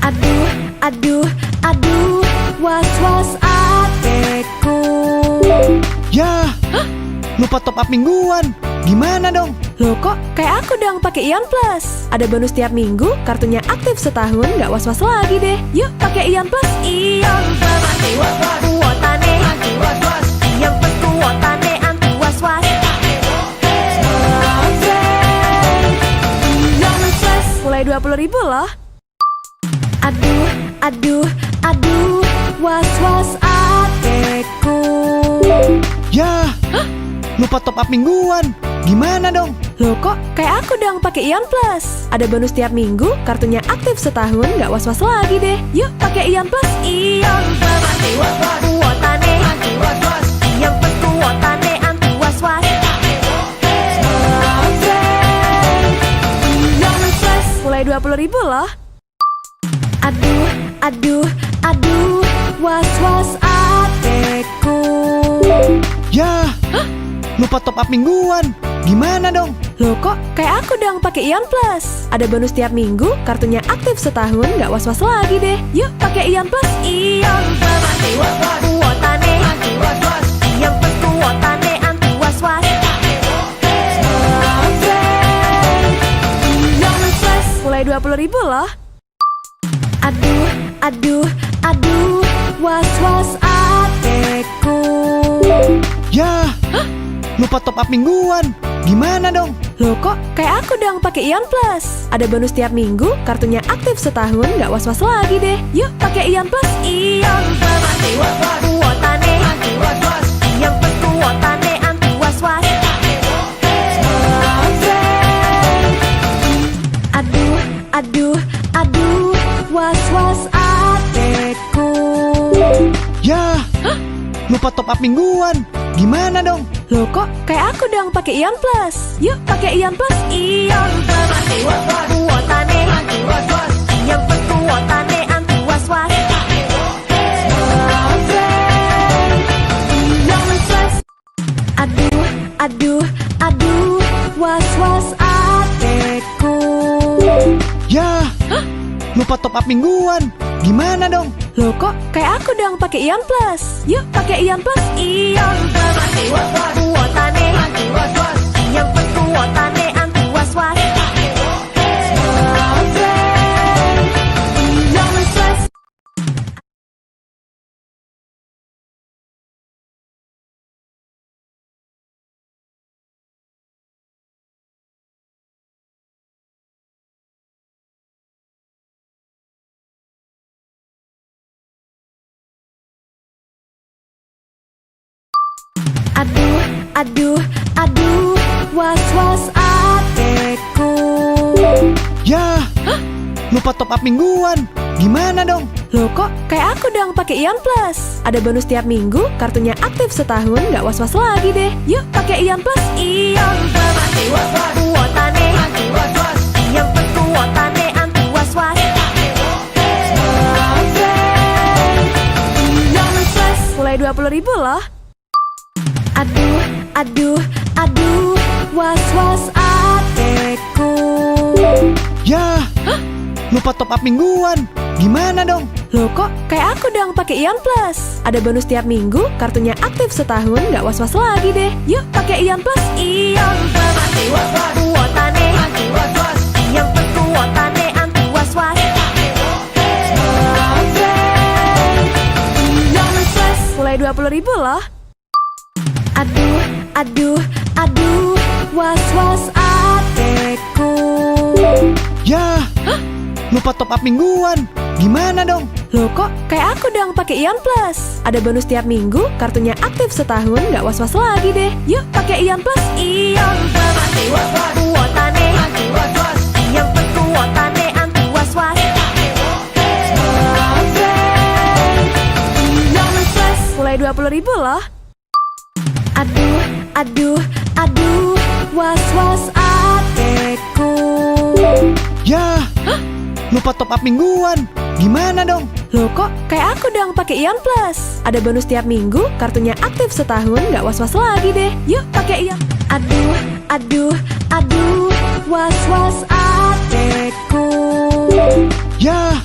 Aduh, aduh, aduh, was-was adekku. Yah, lupa top up mingguan. Gimana dong? Loh kok kayak aku dong pakai Ion Plus. Ada bonus tiap minggu, kartunya aktif setahun, nggak was-was lagi deh. Yuk pakai Ion Plus. Ion Plus, anti was-was, kuotane, anti was-was. Ion Plus kuotane, anti was-was. Ion Plus, mulai 20.000 loh. Aduh, aduh, aduh, was-was adekku. Yah, lupa top up mingguan. Gimana dong? Loh kok kayak aku dong pakai Ion Plus. Ada bonus tiap minggu, kartunya aktif setahun, nggak was-was lagi deh. Yuk pakai Ion Plus. Ion Plus, anti was-was, kuotane, anti was-was. Ion Plus kuotane, anti was-was. Ion Plus, mulai 20.000 loh. Aduh, aduh, aduh, was-was adekku. Yah, lupa top up mingguan. Gimana dong? Loh kok kayak aku dong pakai Ion Plus. Ada bonus tiap minggu, kartunya aktif setahun, nggak was-was lagi deh. Yuk pakai Ion Plus. Ion Plus, anti was-was, kuotane, anti was-was. Ion Plus kuotane, anti was-was. Ion Plus, mulai 20.000 loh. Aduh, aduh, aduh, was-was adekku. Yah, lupa top up mingguan. Gimana dong? Loh kok kayak aku dong pakai Ion Plus. Ada bonus tiap minggu, kartunya aktif setahun, nggak was-was lagi deh. Yuk pakai Ion Plus. Ion Plus, anti was-was, kuotane, anti was-was. Ion Plus kuotane, anti was-was. Aduh, aduh, aduh, was-was adekku. Yah, lupa top up mingguan. Gimana dong? Loh kok kayak aku dong pakai Ion Plus. Yuk pakai Ion Plus. Ion Plus, anti was-was, kuotane, anti was-was. Ion Plus kuotane, anti was-was. Ion Plus. Aduh, aduh, aduh, was-was adekku. Yah, lupa top up mingguan. Gimana dong? Loh kok kayak aku dong pakai Ion Plus. Yuk pakai Ion Plus. Ion Plus, anti was-was, kuotane, anti was-was. Ion Plus kuotane, anti was-was. Ion Plus. Aduh, aduh, aduh, was-was adekku. Yah, lupa top up mingguan. Gimana dong? Loh kok kayak aku dong pakai Ion Plus. Ada bonus tiap minggu, kartunya aktif setahun, nggak was-was lagi deh. Yuk pakai Ion Plus. Ion Plus, anti was-was, kuotane, anti was-was. Ion Plus kuotane, anti was-was. Ion Plus, mulai 20.000 loh. Aduh, aduh, aduh, was-was adekku. Yah, lupa top up mingguan. Gimana dong? Loh kok kayak aku dong pakai Ion Plus. Ada bonus tiap minggu, kartunya aktif setahun, nggak was-was lagi deh. Yuk pakai Ion Plus. Ion Plus, anti was-was, kuotane, anti was-was. Ion Plus kuotane, anti was-was. Ion Plus, mulai 20.000 loh. Aduh, aduh, aduh, was-was adekku. Yah, lupa top up mingguan. Gimana dong? Loh kok kayak aku dong pakai Ion Plus. Ada bonus tiap minggu, kartunya aktif setahun, nggak was-was lagi deh. Yuk pakai Ion Plus. Ion Plus, anti was-was, kuotane, anti was-was. Ion Plus kuotane, anti was-was. Ion Plus, mulai 20.000 loh. Aduh, aduh, aduh, was-was adekku. Yah, lupa top up mingguan. Gimana dong? Loh kok kayak aku dong pakai Ion Plus. Ada bonus tiap minggu, kartunya aktif setahun, nggak was-was lagi deh. Yuk pakai Ion. Aduh, aduh, aduh, was-was adekku. Yah,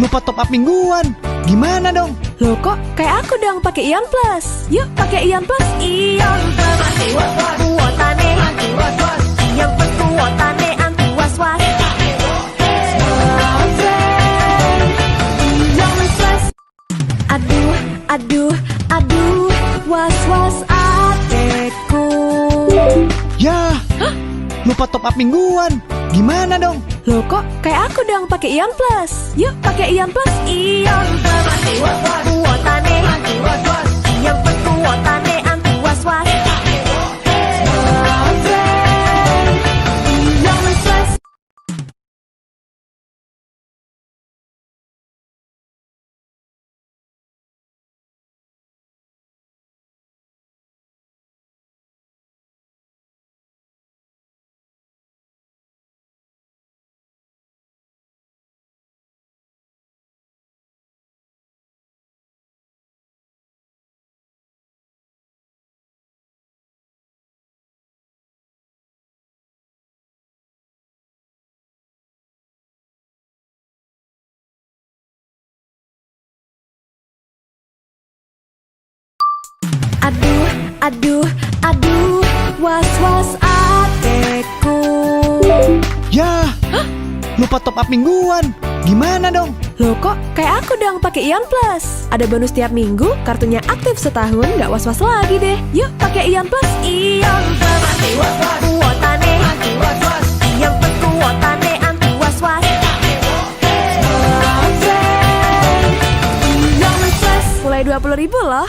lupa top up mingguan. Gimana dong? Loh kok kayak aku dong pakai Ion Plus. Yuk pakai Ion Plus. Ion Plus kuotane anti was-was. Ion Plus kuotane anti was-was. Ion Plus. Aduh, aduh, aduh, was-was adekku. Yah, lupa top up mingguan. Gimana dong? Loh kok kayak aku dong pakai Ion Plus. Yuk pakai Ion Plus. Ion Plus kuotane anti was-was. Ion Plus kuotane anti was-was. Ion Plus. Aduh, aduh, aduh, was-was adekku. Yah, lupa top up mingguan. Gimana dong? Loh kok kayak aku dong pakai Ion Plus. Ada bonus tiap minggu, kartunya aktif setahun, nggak was-was lagi deh. Yuk pakai Ion Plus. Ion Plus kuotane anti was-was. Ion Plus kuotane anti was-was. Ion Plus mulai 20.000 loh.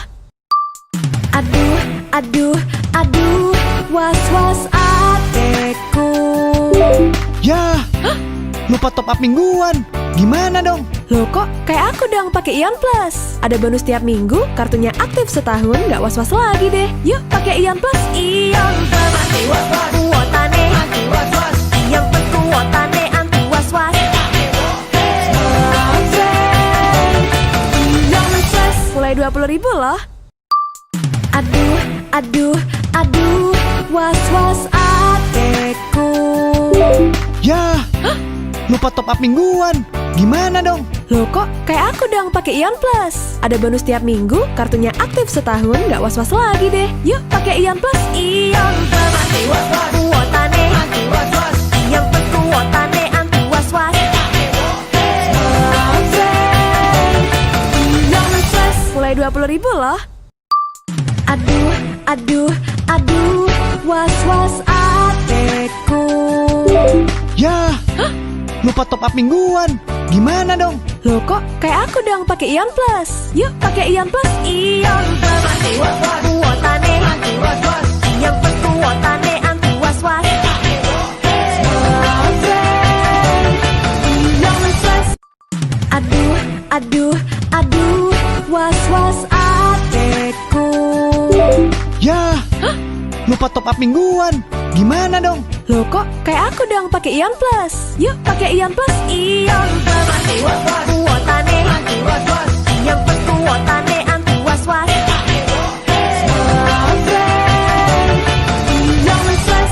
Aduh, aduh, aduh, was-was adekku. Yah, lupa top up mingguan. Gimana dong? Loh kok kayak aku dong pakai Ion Plus. Ada bonus tiap minggu, kartunya aktif setahun, nggak was-was lagi deh. Yuk pakai Ion Plus. Ion Plus kuotane anti was-was. Ion Plus kuotane anti was-was. Ion Plus mulai 20.000 loh. Aduh, aduh, aduh, was-was adekku. Yah, lupa top up mingguan. Gimana dong? Loh kok kayak aku dong pakai Ion Plus. Ada bonus tiap minggu, kartunya aktif setahun, nggak was-was lagi deh. Yuk pakai Ion Plus. Ion Plus kuotane anti was-was. Ion Plus kuotane anti was-was. Ion Plus mulai 20.000 loh. Aduh, aduh, aduh, was-was adekku. Yah, lupa top up mingguan. Gimana dong? Loh kok kayak aku dong pakai Ion Plus. Yuk pakai Ion Plus. Ion Plus kuotane anti was-was. Ion Plus kuotane anti was-was. Ion Plus. Aduh, aduh, aduh, was-was adekku. Yah, lupa top up mingguan. Gimana dong? Loh kok kayak aku dong pakai Ion Plus. Yuk pakai Ion Plus. Ion Plus kuotane anti was-was. Ion Plus kuotane anti was-was. Ion Plus.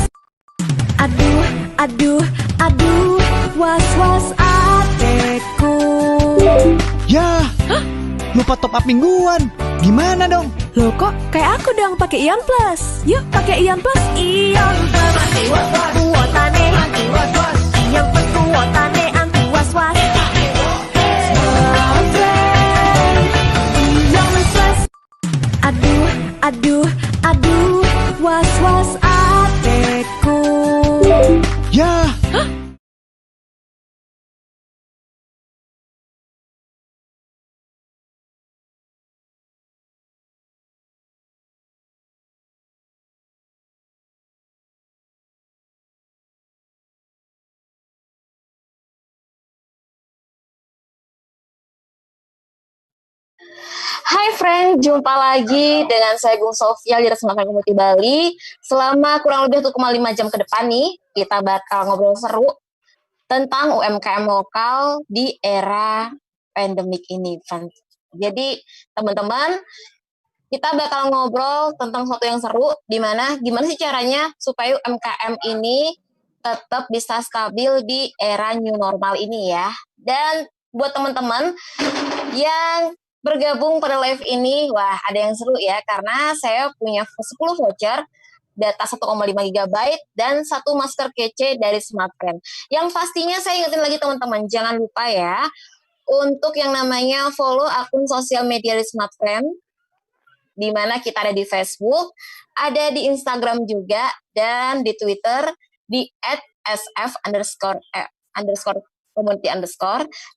Aduh, aduh, aduh, was-was adekku. Yah, lupa top up mingguan. Gimana dong? Loh kok kayak aku dong pakai Ion Plus. Yuk pakai Ion Plus. Ion Plus kuotane anti was-was. Ion Plus kuotane anti was-was. Ion Plus. Aduh, aduh, aduh, was-was adekku. Yah, Hai friend, jumpa lagi dengan saya Gung Sofia di Resmakan Community Bali. Selama kurang lebih 1,5 jam ke depan nih, kita bakal ngobrol seru tentang UMKM lokal di era pandemik ini. Jadi teman-teman, kita bakal ngobrol tentang sesuatu yang seru, gimana sih caranya supaya UMKM ini tetap bisa stabil di era new normal ini ya. Dan buat teman-teman yang bergabung pada live ini, wah ada yang seru ya, karena saya punya 10 voucher, data 1,5 GB, dan 1 masker kece dari Smartfren. Yang pastinya saya ingetin lagi teman-teman, jangan lupa ya, untuk yang namanya follow akun sosial media di Smartfren, di mana kita ada di Facebook, ada di Instagram juga, dan di Twitter, di @sf_community_.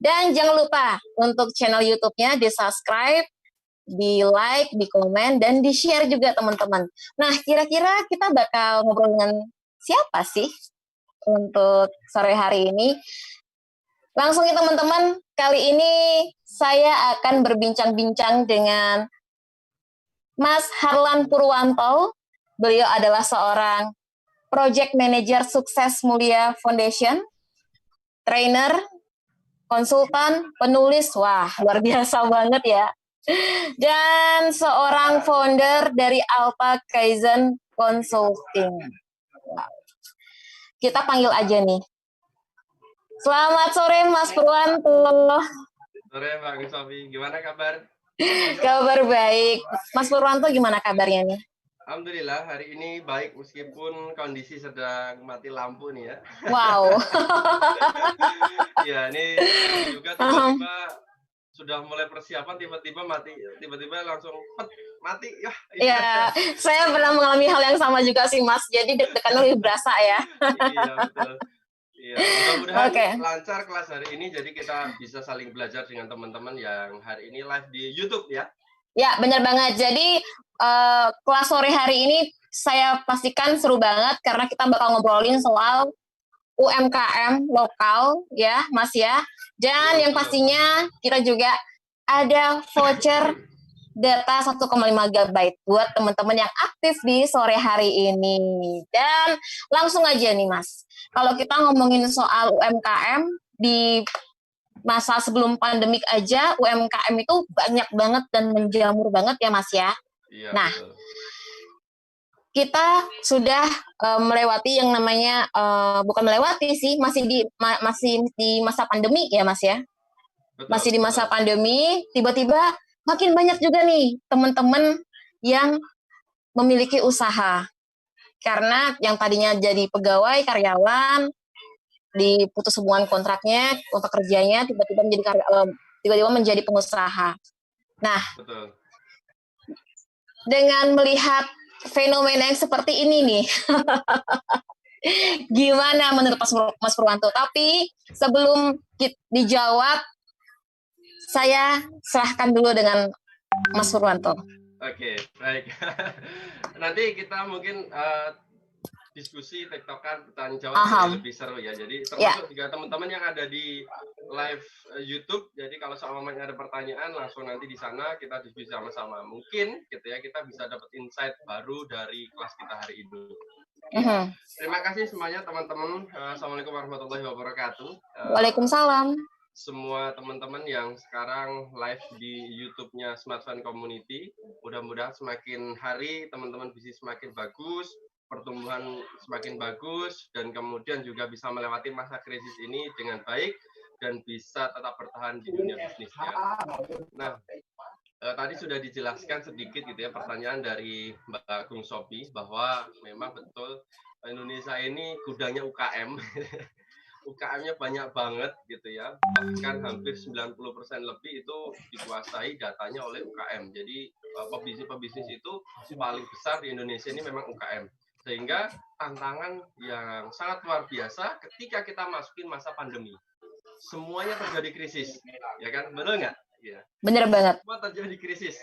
Dan jangan lupa untuk channel YouTube-nya di-subscribe, di-like, di-komen, dan di-share juga teman-teman. Nah, kira-kira kita bakal ngobrol dengan siapa sih untuk sore hari ini? Langsung ya teman-teman, kali ini saya akan berbincang-bincang dengan Mas Harlan Purwanto. Beliau adalah seorang Project Manager Sukses Mulia Foundation, trainer, konsultan, penulis, wah luar biasa banget ya. Dan seorang founder dari Alpha Kaizen Consulting. Wow. Kita panggil aja nih. Selamat sore Mas Purwanto. Sore Mbak Gusofi, gimana kabar? Kabar baik. Mas Purwanto gimana kabarnya nih? Alhamdulillah hari ini baik meskipun kondisi sedang mati lampu nih ya. Wow. Ya ini juga tiba-tiba sudah mulai persiapan tiba-tiba mati, tiba-tiba langsung mati ya. Iya, saya pernah mengalami hal yang sama juga sih Mas. Jadi deg-degan lebih berasa ya. Iya betul. Iya, mudah-mudahan Oke. lancar kelas hari ini jadi kita bisa saling belajar dengan teman-teman yang hari ini live di YouTube ya. Ya, benar banget. Jadi kelas sore hari ini saya pastikan seru banget karena kita bakal ngobrolin soal UMKM lokal ya, Mas ya. Dan yang pastinya kita juga ada voucher data 1,5 GB buat teman-teman yang aktif di sore hari ini. Dan langsung aja nih, Mas. Kalau kita ngomongin soal UMKM di masa sebelum pandemik aja UMKM itu banyak banget dan menjamur banget ya Mas ya. Iya, nah, betul. Kita sudah melewati yang namanya bukan melewati sih, masih di masa pandemi ya Mas ya. Betul, masih di masa pandemi, tiba-tiba makin banyak juga nih teman-teman yang memiliki usaha. Karena yang tadinya jadi pegawai, karyawan, diputus hubungan kontrak kerjanya, tiba-tiba menjadi pengusaha. Nah, betul. Dengan melihat fenomena yang seperti ini nih, gimana menurut Mas Purwanto? Tapi sebelum dijawab, saya serahkan dulu dengan Mas Purwanto. Oke, baik. Nanti kita mungkin diskusi tektokan pertanyaan jawab lebih seru ya. Jadi termasuk juga teman-teman yang ada di live YouTube. Jadi kalau seandainya ada pertanyaan langsung nanti di sana kita diskusi sama-sama. Mungkin gitu ya kita bisa dapat insight baru dari kelas kita hari ini. Terima kasih semuanya teman-teman. Assalamualaikum warahmatullahi wabarakatuh. Waalaikumsalam. Semua teman-teman yang sekarang live di YouTube-nya Smartfren Community, mudah-mudahan semakin hari teman-teman bisa semakin bagus, pertumbuhan semakin bagus, dan kemudian juga bisa melewati masa krisis ini dengan baik dan bisa tetap bertahan di dunia bisnisnya. Nah, tadi sudah dijelaskan sedikit gitu ya pertanyaan dari Mbak Gung Sophie bahwa memang betul Indonesia ini gudangnya UKM. UKM-nya banyak banget gitu ya, bahkan hampir 90% lebih itu dikuasai datanya oleh UKM. Jadi pebisnis itu paling besar di Indonesia ini memang UKM. Sehingga tantangan yang sangat luar biasa ketika kita masukin masa pandemi. Semuanya terjadi krisis, ya kan? Benar nggak? Ya. Benar banget. Semua terjadi krisis.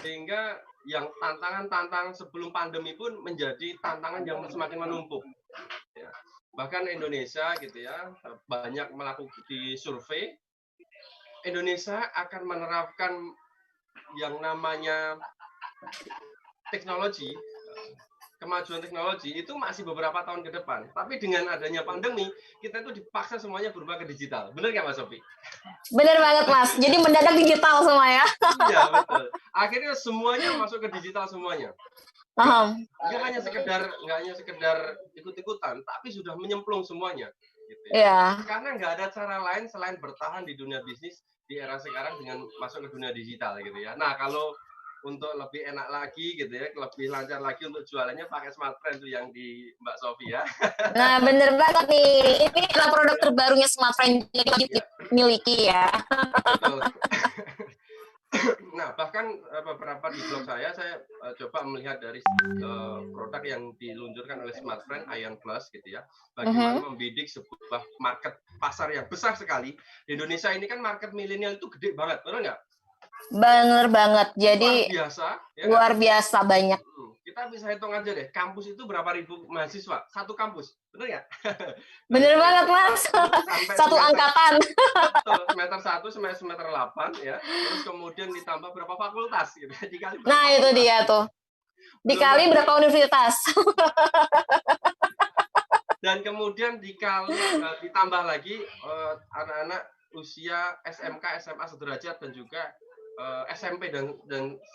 Sehingga yang tantangan sebelum pandemi pun menjadi tantangan yang semakin menumpuk. Ya. Bahkan Indonesia gitu ya, banyak melakukan di survei, Indonesia akan menerapkan yang namanya teknologi, kemajuan teknologi itu masih beberapa tahun ke depan. Tapi dengan adanya pandemi, kita itu dipaksa semuanya berubah ke digital. Benar nggak Mas Sophie? Benar banget Mas, jadi mendadak digital semua ya. Iya betul. Akhirnya semuanya masuk ke digital semuanya. Nggak hanya sekedar ikut-ikutan, tapi sudah menyemplung semuanya. gitu ya. Iya. Karena nggak ada cara lain selain bertahan di dunia bisnis di era sekarang dengan masuk ke dunia digital gitu ya. Nah, kalau untuk lebih enak lagi gitu ya, lebih lancar lagi untuk jualannya pakai Smartfren tuh yang di Mbak Sofi ya. Nah, bener banget nih. Ini adalah produk terbarunya Smartfren yang Ya, dimiliki ya. betul. Nah, bahkan beberapa di blog saya coba melihat dari produk yang diluncurkan oleh Smartfren Ion Plus gitu ya. Bagaimana membidik sebuah market pasar yang besar sekali. Di Indonesia ini kan market milenial itu gede banget, benar nggak? Bener banget. Jadi Luar biasa, ya nggak? luar biasa banyak. Kita bisa hitung aja deh, kampus itu berapa ribu mahasiswa? Satu kampus, benar nggak? Bener banget, Mas. Sampai Satu angkatan. betul, semester 1 sampai semester 8 ya. Terus kemudian ditambah berapa fakultas gitu. Dikali berapa Nah, itu fakultas. dia tuh. Dikali berapa universitas? Dan kemudian ditambah lagi anak-anak usia SMK, SMA sederajat dan juga SMP dan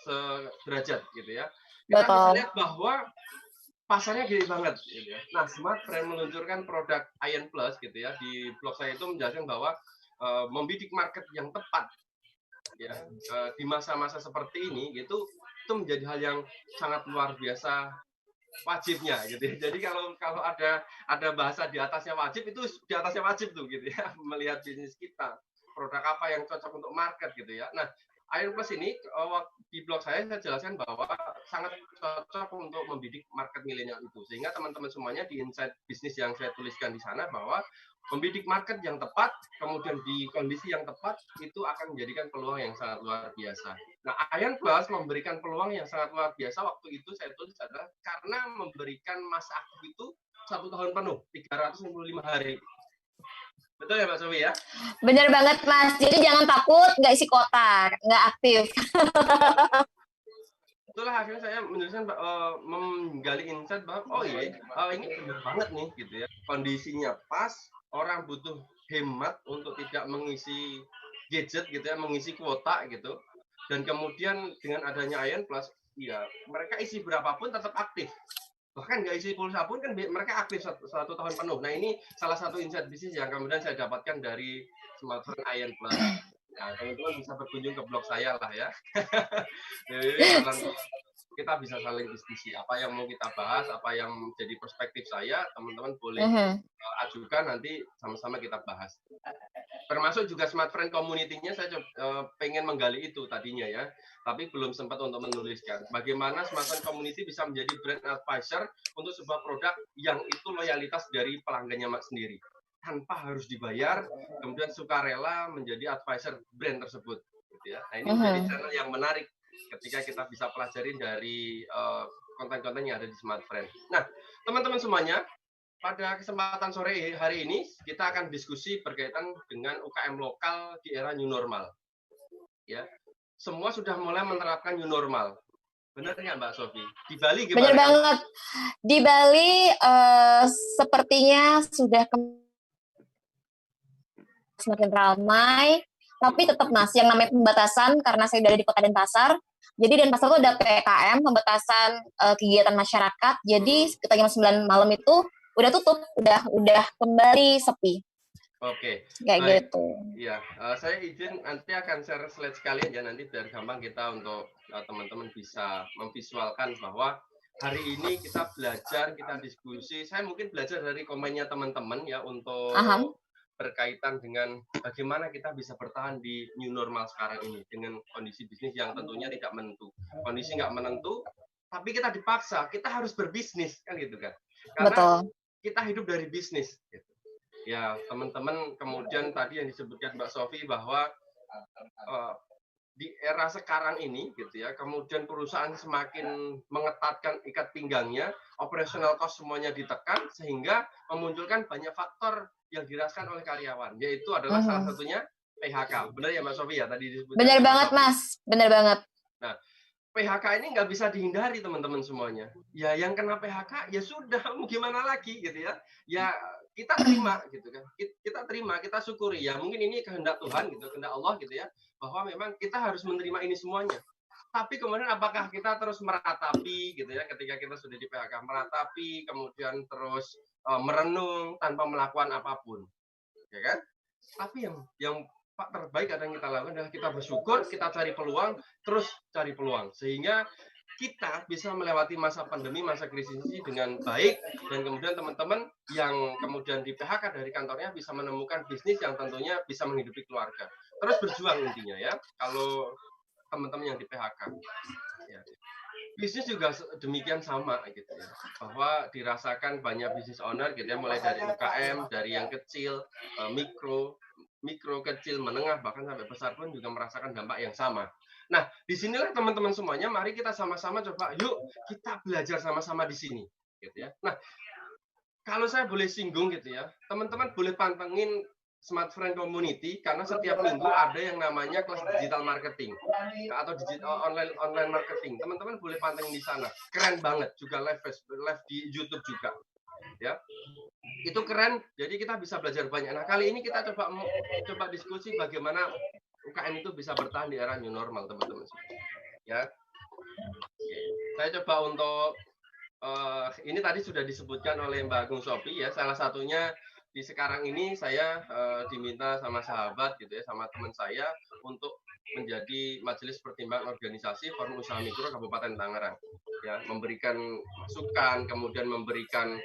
sederajat gitu ya. Kita bisa Betul. lihat bahwa pasarnya gede banget gitu ya. Nah, Smartfren meluncurkan produk Ion Plus gitu ya. Di blog saya itu menjelaskan bahwa membidik market yang tepat ya di masa-masa seperti ini gitu itu menjadi hal yang sangat luar biasa wajibnya gitu ya. Jadi kalau ada bahasa di atasnya wajib itu di atasnya wajib tuh gitu ya melihat bisnis kita produk apa yang cocok untuk market gitu ya. Nah, Ion Plus ini di blog saya jelaskan bahwa sangat cocok untuk membidik market milenial itu sehingga teman-teman semuanya di insight bisnis yang saya tuliskan di sana bahwa membidik market yang tepat kemudian di kondisi yang tepat itu akan menjadikan peluang yang sangat luar biasa. Nah, Ion Plus memberikan peluang yang sangat luar biasa waktu itu saya tulis adalah karena memberikan masa aktif itu 1 tahun penuh, 365 hari. Betul ya Mbak Sofi ya? Bener banget, Mas. Jadi jangan takut nggak isi kotak, nggak aktif. Itulah akhirnya saya menuliskan menggali insight bahwa oh iya ini benar banget nih gitu ya. Kondisinya pas, orang butuh hemat untuk tidak mengisi gadget gitu ya, mengisi kuota gitu. Dan kemudian dengan adanya Ion Plus, ya mereka isi berapapun tetap aktif. Bahkan nggak isi pulsa pun kan mereka aktif 1 tahun penuh. Nah, ini salah satu insight bisnis yang kemudian saya dapatkan dari Smartfren Ion Plus. Nah, teman-teman bisa berkunjung ke blog saya lah ya. Jadi kita bisa saling diskusi apa yang mau kita bahas, apa yang menjadi perspektif saya, teman-teman boleh ajukan nanti sama-sama kita bahas. Termasuk juga Smartfren community-nya saya pengen menggali itu tadinya ya, tapi belum sempat untuk menuliskan. Bagaimana Smartfren community bisa menjadi brand advisor untuk sebuah produk yang itu loyalitas dari pelanggannya sendiri tanpa harus dibayar, kemudian sukarela menjadi advisor brand tersebut. Gitu ya. Nah, ini menjadi channel yang menarik ketika kita bisa pelajarin dari konten-konten yang ada di Smartfren. Nah, teman-teman semuanya, pada kesempatan sore hari ini kita akan diskusi berkaitan dengan UKM lokal di era new normal. Ya, semua sudah mulai menerapkan new normal. Benar nggak Mbak Sofi? Di Bali gimana? Benar banget. Di Bali sepertinya sudah semakin ramai, tapi tetap Mas yang namanya pembatasan karena saya dari di Kota Denpasar. Jadi Denpasar itu ada PKM, pembatasan kegiatan masyarakat. Jadi sekitar jam 9 malam itu udah tutup, udah kembali sepi. Oke. Kayak gitu. Iya, saya izin nanti akan share slide sekalian ya nanti biar gampang kita untuk teman-teman bisa memvisualkan bahwa hari ini kita belajar, kita diskusi. Saya mungkin belajar dari komennya teman-teman ya untuk berkaitan dengan bagaimana kita bisa bertahan di new normal sekarang ini dengan kondisi bisnis yang tentunya tidak menentu. Kondisi nggak menentu, tapi kita dipaksa, kita harus berbisnis kan gitu kan? Karena betul. Kita hidup dari bisnis. Gitu. Ya teman-teman kemudian tadi yang disebutkan Mbak Sofi bahwa di era sekarang ini gitu ya, kemudian perusahaan semakin mengetatkan ikat pinggangnya, operational cost semuanya ditekan sehingga memunculkan banyak faktor yang dirasakan oleh karyawan, yaitu adalah salah satunya PHK. Benar ya Mbak Sofi ya tadi disebutkan? Benar banget Mas, benar banget. Nah, PHK ini nggak bisa dihindari teman-teman semuanya. Ya yang kena PHK ya sudah, mau gimana lagi gitu ya. Ya kita terima gitu kan. Kita terima, kita syukuri. Ya mungkin ini kehendak Tuhan gitu, kehendak Allah gitu ya. Bahwa memang kita harus menerima ini semuanya. Tapi kemudian apakah kita terus meratapi gitu ya ketika kita sudah di PHK, meratapi kemudian terus merenung tanpa melakukan apapun, ya kan? Tapi yang terbaik yang kita lakukan adalah kita bersyukur, kita cari peluang, terus cari peluang, sehingga kita bisa melewati masa pandemi, masa krisis ini dengan baik, dan kemudian teman-teman yang kemudian di PHK dari kantornya bisa menemukan bisnis yang tentunya bisa menghidupi keluarga. Terus berjuang intinya ya, kalau teman-teman yang di PHK. Ya. Bisnis juga demikian sama gitu ya, bahwa dirasakan banyak bisnis owner gitu ya, mulai dari UKM, dari yang kecil, mikro, kecil, menengah, bahkan sampai besar pun juga merasakan dampak yang sama. Nah, disinilah teman-teman semuanya, mari kita sama-sama coba, yuk kita belajar sama-sama di sini, gitu ya. Nah, kalau saya boleh singgung gitu ya, teman-teman boleh pantengin Smart Friend Community karena setiap minggu ada yang namanya kelas digital marketing atau digital online marketing. Teman-teman boleh pantengin di sana. Keren banget, juga live di YouTube juga. Ya. Itu keren, jadi kita bisa belajar banyak. Nah, kali ini kita coba diskusi bagaimana UKM itu bisa bertahan di era new normal, teman-teman. Ya. Saya coba untuk ini tadi sudah disebutkan oleh Mbak Agung Sophie ya, salah satunya di sekarang ini saya diminta sama sahabat gitu ya, sama teman saya untuk menjadi majelis pertimbangan organisasi Forum Usaha Mikro Kabupaten Tangerang, ya, memberikan masukan, kemudian memberikan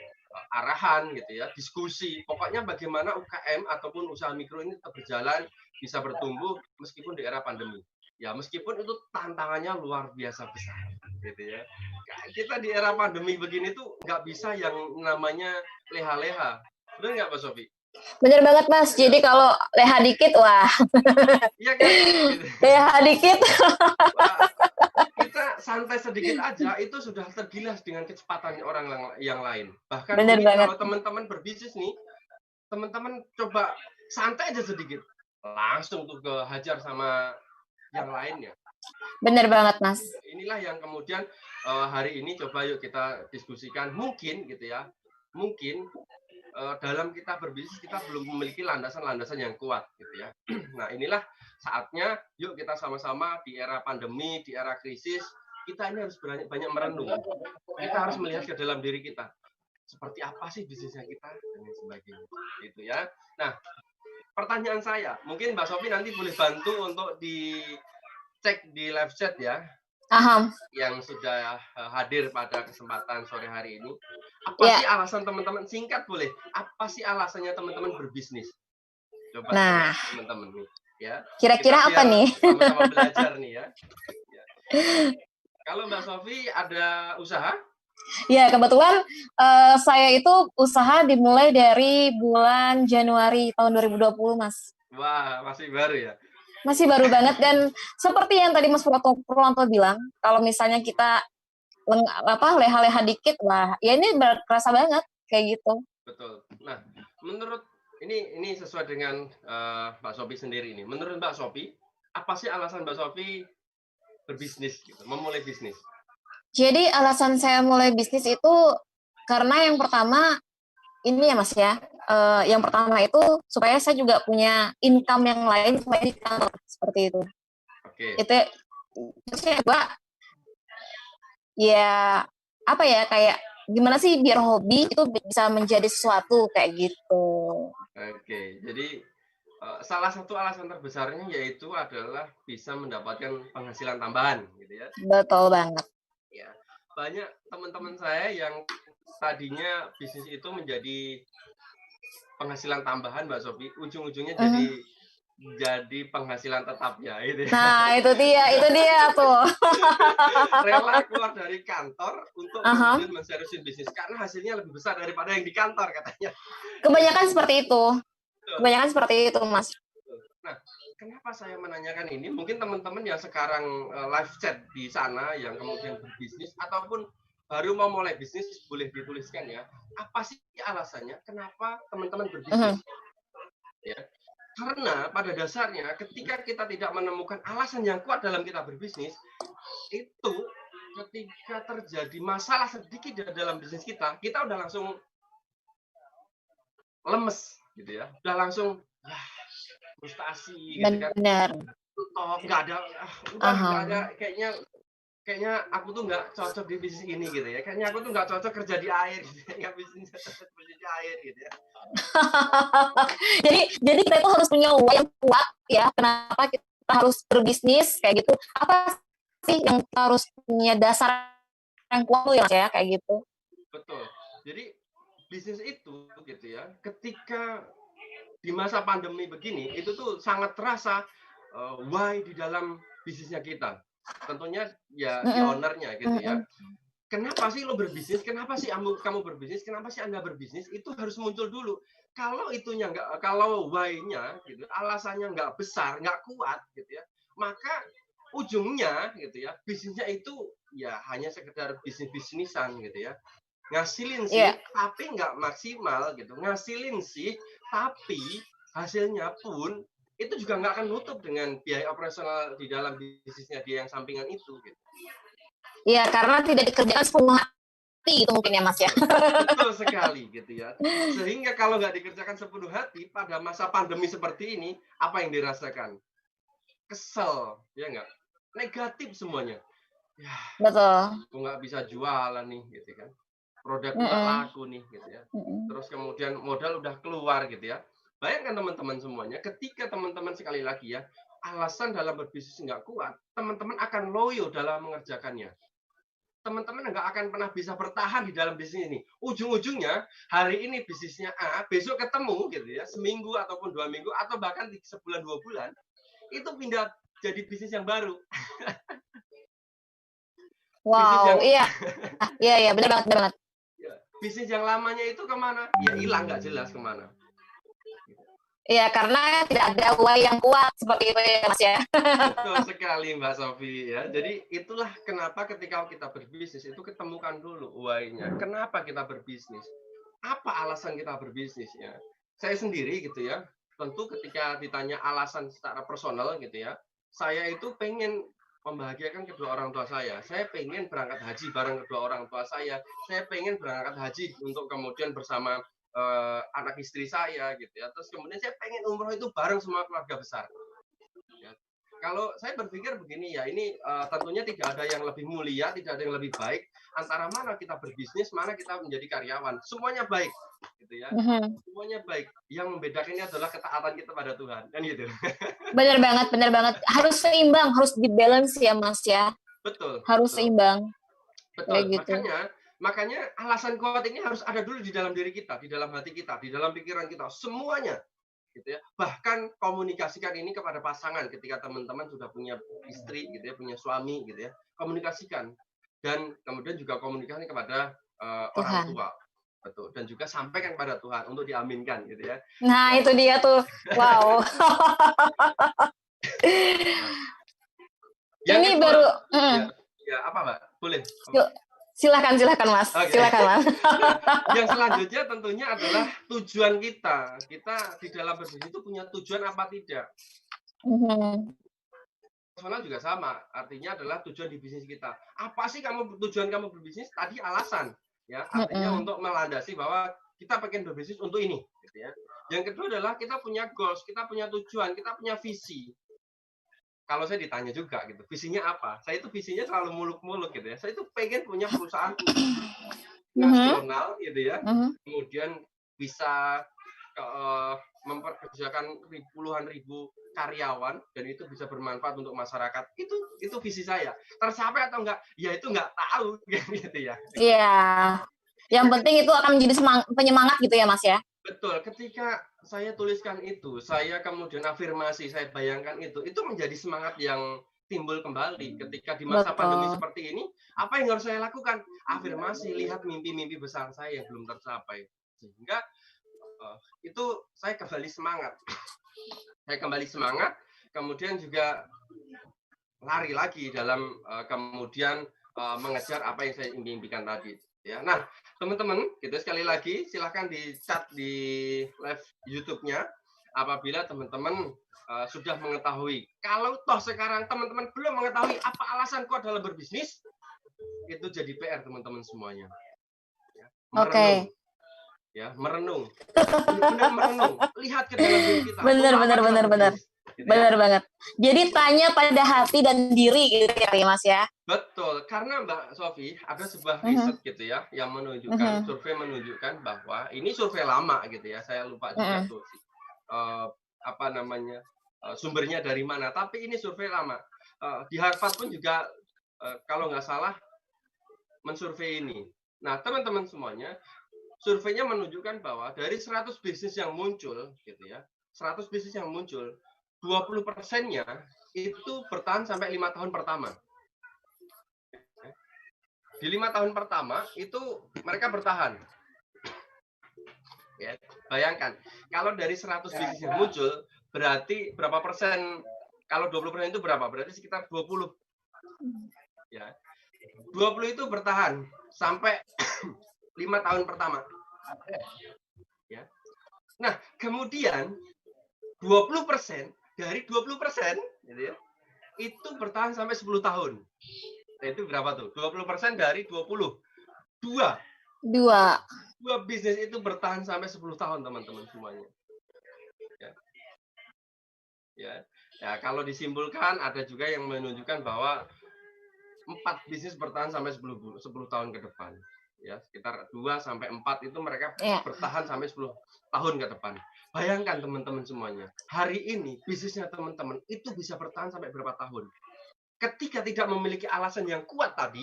arahan gitu ya, diskusi, pokoknya bagaimana UKM ataupun usaha mikro ini tetap berjalan, bisa bertumbuh meskipun di era pandemi. Ya, meskipun itu tantangannya luar biasa besar, gitu ya. Kita di era pandemi begini tuh nggak bisa yang namanya leha-leha. Benar nggak, Pak Sofi? Bener banget, Mas. Jadi kalau leha dikit, wah. Iya kan? Gitu. Leha dikit. Wah, kita santai sedikit aja itu sudah tergilas dengan kecepatan orang yang lain. Bahkan Bener mungkin banget. kalau teman-teman berbisnis nih, teman-teman coba santai aja sedikit, langsung tuh hajar sama yang lainnya. Bener banget, Mas. Inilah yang kemudian hari ini coba yuk kita diskusikan. Mungkin gitu ya, mungkin dalam kita berbisnis kita belum memiliki landasan-landasan yang kuat gitu ya. Nah, inilah saatnya yuk kita sama-sama di era pandemi, di era krisis, kita ini harus banyak merenung. Kita harus melihat ke dalam diri kita. Seperti apa sih bisnisnya kita dan sebagainya. Gitu ya. Nah, pertanyaan saya, mungkin Mbak Sophie nanti boleh bantu untuk dicek di live chat ya. Paham. Yang sudah hadir pada kesempatan sore hari ini. Apa Ya. sih alasan teman-teman? Singkat boleh. Apa sih alasannya teman-teman berbisnis? Coba Nah, teman-teman nih, ya. kira-kira apa nih? Sama-sama belajar nih ya. Kalau Mbak Sophie ada usaha? Ya, kebetulan saya itu usaha dimulai dari bulan Januari tahun 2020, Mas. Wah, masih baru ya? Masih baru banget, dan seperti yang tadi Mas Purwanto bilang, kalau misalnya kita leha-leha dikit, wah, ya ini berasa banget kayak gitu. Betul. Nah, menurut ini sesuai dengan Mbak Sophie sendiri ini. Menurut Mbak Sophie, apa sih alasan Mbak Sophie berbisnis gitu, memulai bisnis? Jadi alasan saya mulai bisnis itu karena yang pertama ini ya Mas ya, yang pertama itu supaya saya juga punya income yang lain selain di kantor, seperti itu. Oke. Itu saya ya apa ya, kayak gimana sih biar hobi itu bisa menjadi sesuatu kayak gitu. Oke, jadi salah satu alasan terbesarnya yaitu adalah bisa mendapatkan penghasilan tambahan gitu ya. Betul banget. Ya, banyak teman-teman saya yang tadinya bisnis itu menjadi penghasilan tambahan, Mbak Sophie, ujung-ujungnya jadi penghasilan tetapnya itu. Nah, itu dia tuh. Rela keluar dari kantor untuk kemudian menserusin bisnis karena hasilnya lebih besar daripada yang di kantor katanya. Kebanyakan seperti itu. Kebanyakan seperti itu, Mas. Nah, kenapa saya menanyakan ini? Mungkin teman-teman yang sekarang live chat di sana yang kemudian berbisnis ataupun baru mau mulai bisnis boleh dituliskan ya. Apa sih alasannya? Kenapa teman-teman berbisnis? Ya. Karena pada dasarnya ketika kita tidak menemukan alasan yang kuat dalam kita berbisnis, itu ketika terjadi masalah sedikit dalam bisnis kita udah langsung lemes gitu ya. Udah langsung frustasi gitu kan. Benar. Nggak ada, udah nggak ada kayaknya kayaknya aku tuh nggak cocok di bisnis ini gitu ya. Kayaknya aku tuh nggak cocok kerja di air gitu ya. Nggak bisnis di air gitu ya. Jadi kita itu harus punya why yang kuat ya. Kenapa kita harus berbisnis kayak gitu? Apa sih yang kita harus punya dasar yang kuat tuh ya Mas ya kayak gitu? Betul. Jadi bisnis itu gitu ya. Ketika di masa pandemi begini, itu tuh sangat terasa why di dalam bisnisnya kita. Tentunya ya si ownernya gitu ya. Kenapa sih lo berbisnis? Kenapa sih kamu berbisnis? Kenapa sih Anda berbisnis? Itu harus muncul dulu. Kalau itunya nggak, kalau why-nya gitu, alasannya nggak besar, nggak kuat gitu ya, maka ujungnya gitu ya, bisnisnya itu ya hanya sekedar bisnis-bisnisan gitu ya. Ngasilin sih, tapi nggak maksimal gitu. Ngasilin sih, tapi hasilnya pun itu juga nggak akan nutup dengan biaya operasional di dalam bisnisnya dia yang sampingan itu. Gitu. Iya, karena tidak dikerjakan sepenuh hati itu mungkin ya Mas ya. Betul sekali gitu ya. Sehingga kalau nggak dikerjakan sepenuh hati pada masa pandemi seperti ini, apa yang dirasakan? Kesel, ya nggak? Negatif semuanya. Ya, betul. aku nggak bisa jualan nih, gitu kan? Produkku nggak laku nih, gitu ya. Terus kemudian modal udah keluar, gitu ya. Bayangkan teman-teman semuanya, ketika teman-teman sekali lagi ya, alasan dalam berbisnis nggak kuat, teman-teman akan loyo dalam mengerjakannya. Teman-teman nggak akan pernah bisa bertahan di dalam bisnis ini. Ujung-ujungnya, hari ini bisnisnya A, besok ketemu, gitu ya, seminggu ataupun 2 minggu, atau bahkan sebulan 2 bulan, itu pindah jadi bisnis yang baru. Wow, iya. Iya, benar banget. Bisnis yang lamanya itu kemana? Ya hilang, nggak jelas kemana. Iya, karena tidak ada why yang kuat seperti itu ya Mas ya. Betul sekali Mbak Sofi ya. Jadi itulah kenapa ketika kita berbisnis itu ketemukan dulu why-nya. Kenapa kita berbisnis? Apa alasan kita berbisnis ya? Saya sendiri gitu ya. Tentu ketika ditanya alasan secara personal gitu ya. Saya itu pengen membahagiakan kedua orang tua saya. Saya pengen berangkat haji bareng kedua orang tua saya. Saya pengen berangkat haji untuk kemudian bersama anak istri saya gitu ya. Terus kemudian saya pengen umroh itu bareng semua keluarga besar. Ya. Kalau saya berpikir begini ya, ini tentunya tidak ada yang lebih mulia, tidak ada yang lebih baik. Antara mana kita berbisnis, mana kita menjadi karyawan. Semuanya baik, gitu ya. Semuanya baik. Yang membedakannya adalah ketaatan kita pada Tuhan, kan gitu. Benar banget. Harus seimbang, harus dibalance ya Mas ya. Betul. Harus seimbang. Betul. Gitu. Makanya alasan kuat ini harus ada dulu di dalam diri kita, di dalam hati kita, di dalam pikiran kita, semuanya. Gitu ya. Bahkan komunikasikan ini kepada pasangan ketika teman-teman sudah punya istri gitu ya, punya suami gitu ya. Komunikasikan dan kemudian juga komunikasi kepada orang tua. Betul. Dan juga sampaikan kepada Tuhan untuk diaminkan gitu ya. Nah, itu dia tuh. Wow. Ini kedua, baru ya apa Mbak? Boleh. Silakan Mas. Okay. Silakan Mas. Yang selanjutnya tentunya adalah tujuan kita. Kita di dalam berbisnis itu punya tujuan apa tidak? Personal juga sama. Artinya adalah tujuan di bisnis kita. Apa sih tujuan kamu berbisnis? Tadi alasan, ya. Artinya untuk melandasi bahwa kita pengen berbisnis untuk ini, gitu ya. Yang kedua adalah kita punya goals, kita punya tujuan, kita punya visi. Kalau saya ditanya juga gitu, visinya apa? Saya itu visinya selalu muluk-muluk gitu ya. Saya itu pengen punya perusahaan nasional gitu ya. Kemudian bisa memperkerjakan puluhan ribu karyawan dan itu bisa bermanfaat untuk masyarakat. Itu visi saya. Tercapai atau enggak? Ya itu enggak tahu gitu ya. Iya. Yang penting itu akan menjadi penyemangat gitu ya Mas ya. Betul, ketika saya tuliskan itu, saya kemudian afirmasi, saya bayangkan itu menjadi semangat yang timbul kembali ketika di masa pandemi seperti ini. Apa yang harus saya lakukan? Afirmasi, lihat mimpi-mimpi besar saya yang belum tercapai. Sehingga itu saya kembali semangat. Saya kembali semangat, kemudian juga lari lagi dalam kemudian mengejar apa yang saya impikan tadi. Ya, nah teman-teman, gitu sekali lagi silahkan di-chat di live YouTube-nya apabila teman-teman sudah mengetahui. Kalau toh sekarang teman-teman belum mengetahui apa alasanku dalam berbisnis, itu jadi PR teman-teman semuanya. Ya, merenung. Ya, merenung. Benar merenung. Lihat ke dalam diri kita. Benar. Gitu ya. Benar banget. Jadi tanya pada hati dan diri gitu ya Mas ya. Betul, karena Mbak Sofi ada sebuah Mhm. riset gitu ya yang menunjukkan, Mhm. survei menunjukkan bahwa ini survei lama gitu ya, saya lupa juga Mhm. tuh apa namanya sumbernya dari mana, tapi ini survei lama. Di Harvard pun juga kalau nggak salah mensurvei ini. Nah, teman-teman semuanya, surveinya menunjukkan bahwa dari 100 bisnis yang muncul gitu ya, 100 bisnis yang muncul, 20%-nya itu bertahan sampai 5 tahun pertama. Di 5 tahun pertama itu mereka bertahan. Ya, bayangkan kalau dari 100 bisnis yang muncul berarti berapa persen? Kalau 20% itu berapa? Berarti sekitar 20. Ya. 20 itu bertahan sampai 5 tahun pertama. Ya. Nah, kemudian 20% dari 20% gitu ya, itu bertahan sampai 10 tahun. Nah, itu berapa tuh? 20% dari 20. Dua bisnis itu bertahan sampai 10 tahun, teman-teman semuanya. Ya, kalau disimpulkan ada juga yang menunjukkan bahwa 4 bisnis bertahan sampai 10 tahun ke depan. Ya, sekitar 2 sampai 4 itu mereka bertahan sampai 10 tahun ke depan. Bayangkan teman-teman semuanya, hari ini bisnisnya teman-teman itu bisa bertahan sampai berapa tahun? Ketika tidak memiliki alasan yang kuat tadi,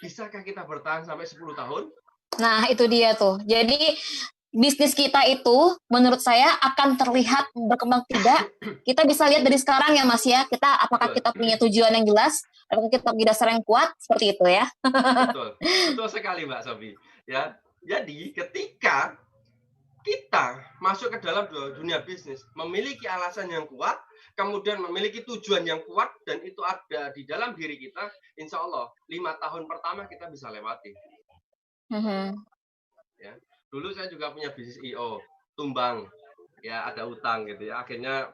bisakah kita bertahan sampai 10 tahun? Nah, itu dia tuh. Jadi bisnis kita itu menurut saya akan terlihat berkembang tidak. Kita bisa lihat dari sekarang ya Mas ya. Apakah kita punya tujuan yang jelas, apakah kita punya dasar yang kuat, seperti itu ya. Betul sekali Mbak Sofi. Ya, jadi ketika kita masuk ke dalam dunia bisnis, memiliki alasan yang kuat, kemudian memiliki tujuan yang kuat, dan itu ada di dalam diri kita, insya Allah 5 tahun pertama kita bisa lewati. Ya. Dulu saya juga punya bisnis IO, tumbang, ya ada utang gitu ya, akhirnya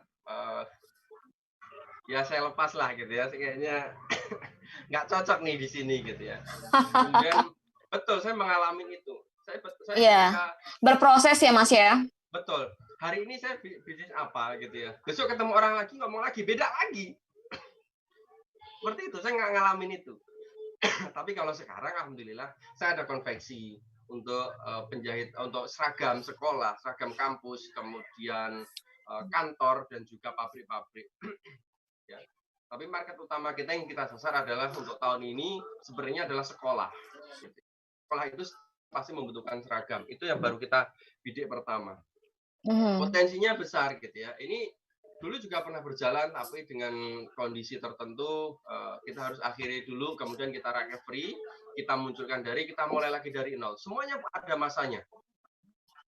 ya saya lepas lah gitu ya, kayaknya nggak cocok nih di sini gitu ya. Kemudian betul saya mengalami itu. Saya berproses ya Mas ya. Betul. Hari ini saya bisnis apa gitu ya. Besok ketemu orang lagi ngomong lagi beda lagi. Seperti itu, saya nggak ngalamin itu. Tapi kalau sekarang alhamdulillah saya ada konveksi untuk penjahit, untuk seragam sekolah, seragam kampus, kemudian kantor dan juga pabrik-pabrik. Ya. Tapi market utama kita yang kita sasar adalah untuk tahun ini sebenarnya adalah sekolah. Sekolah itu pasti membutuhkan seragam. Itu yang baru kita bidik pertama. Potensinya besar gitu ya. Ini dulu juga pernah berjalan, tapi dengan kondisi tertentu kita harus akhiri dulu, kemudian kita recovery, kita munculkan kita mulai lagi dari nol. Semuanya ada masanya.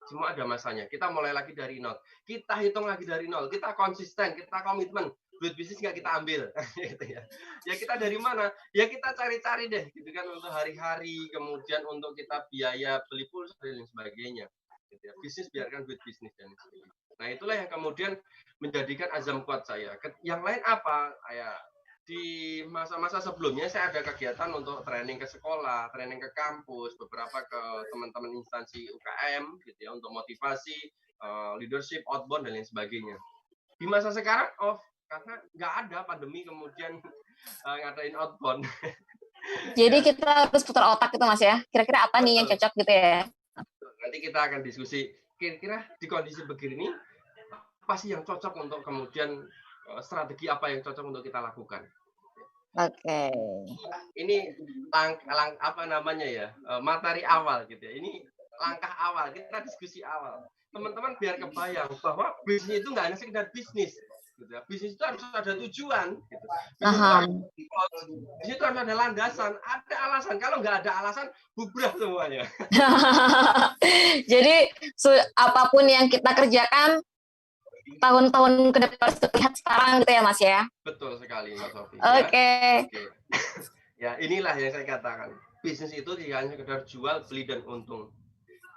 Semua ada masanya. Kita mulai lagi dari nol. Kita hitung lagi dari nol. Kita konsisten, kita komitmen. Duit bisnis nggak kita ambil, gitu ya. Ya kita dari mana? Ya kita cari-cari deh, gitu kan, untuk hari-hari, kemudian untuk kita biaya beli pulsa dan sebagainya. Gitu ya. Bisnis biarkan duit bisnis dan sebagainya. Nah itulah yang kemudian menjadikan azam kuat saya. Yang lain apa? Ya di masa-masa sebelumnya saya ada kegiatan untuk training ke sekolah, training ke kampus, beberapa ke teman-teman instansi UKM, gitu ya, untuk motivasi, leadership, outbound dan lain sebagainya. Di masa sekarang karena nggak ada pandemi kemudian ngadain outbound. Jadi kita harus putar otak gitu Mas ya. Kira-kira apa nih yang cocok gitu ya? Nanti kita akan diskusi. Kira-kira di kondisi begini apa sih yang cocok untuk kemudian strategi apa yang cocok untuk kita lakukan. Oke. Ini apa namanya ya, materi awal gitu ya. Ini langkah awal, kita diskusi awal. Teman-teman biar kebayang bahwa bisnis itu nggak hanya sekedar bisnis. Gitu ya. Bisnis itu harus ada tujuan. Gitu. Bisnis itu harus ada landasan, ada alasan. Kalau nggak ada alasan, bubrah semuanya. Jadi apapun yang kita kerjakan tahun-tahun ke depan terlihat sekarang gitu ya Mas ya. Betul sekali Mas Sofi. Oke. Ya inilah yang saya katakan. Bisnis itu tidak hanya sekedar jual, beli dan untung.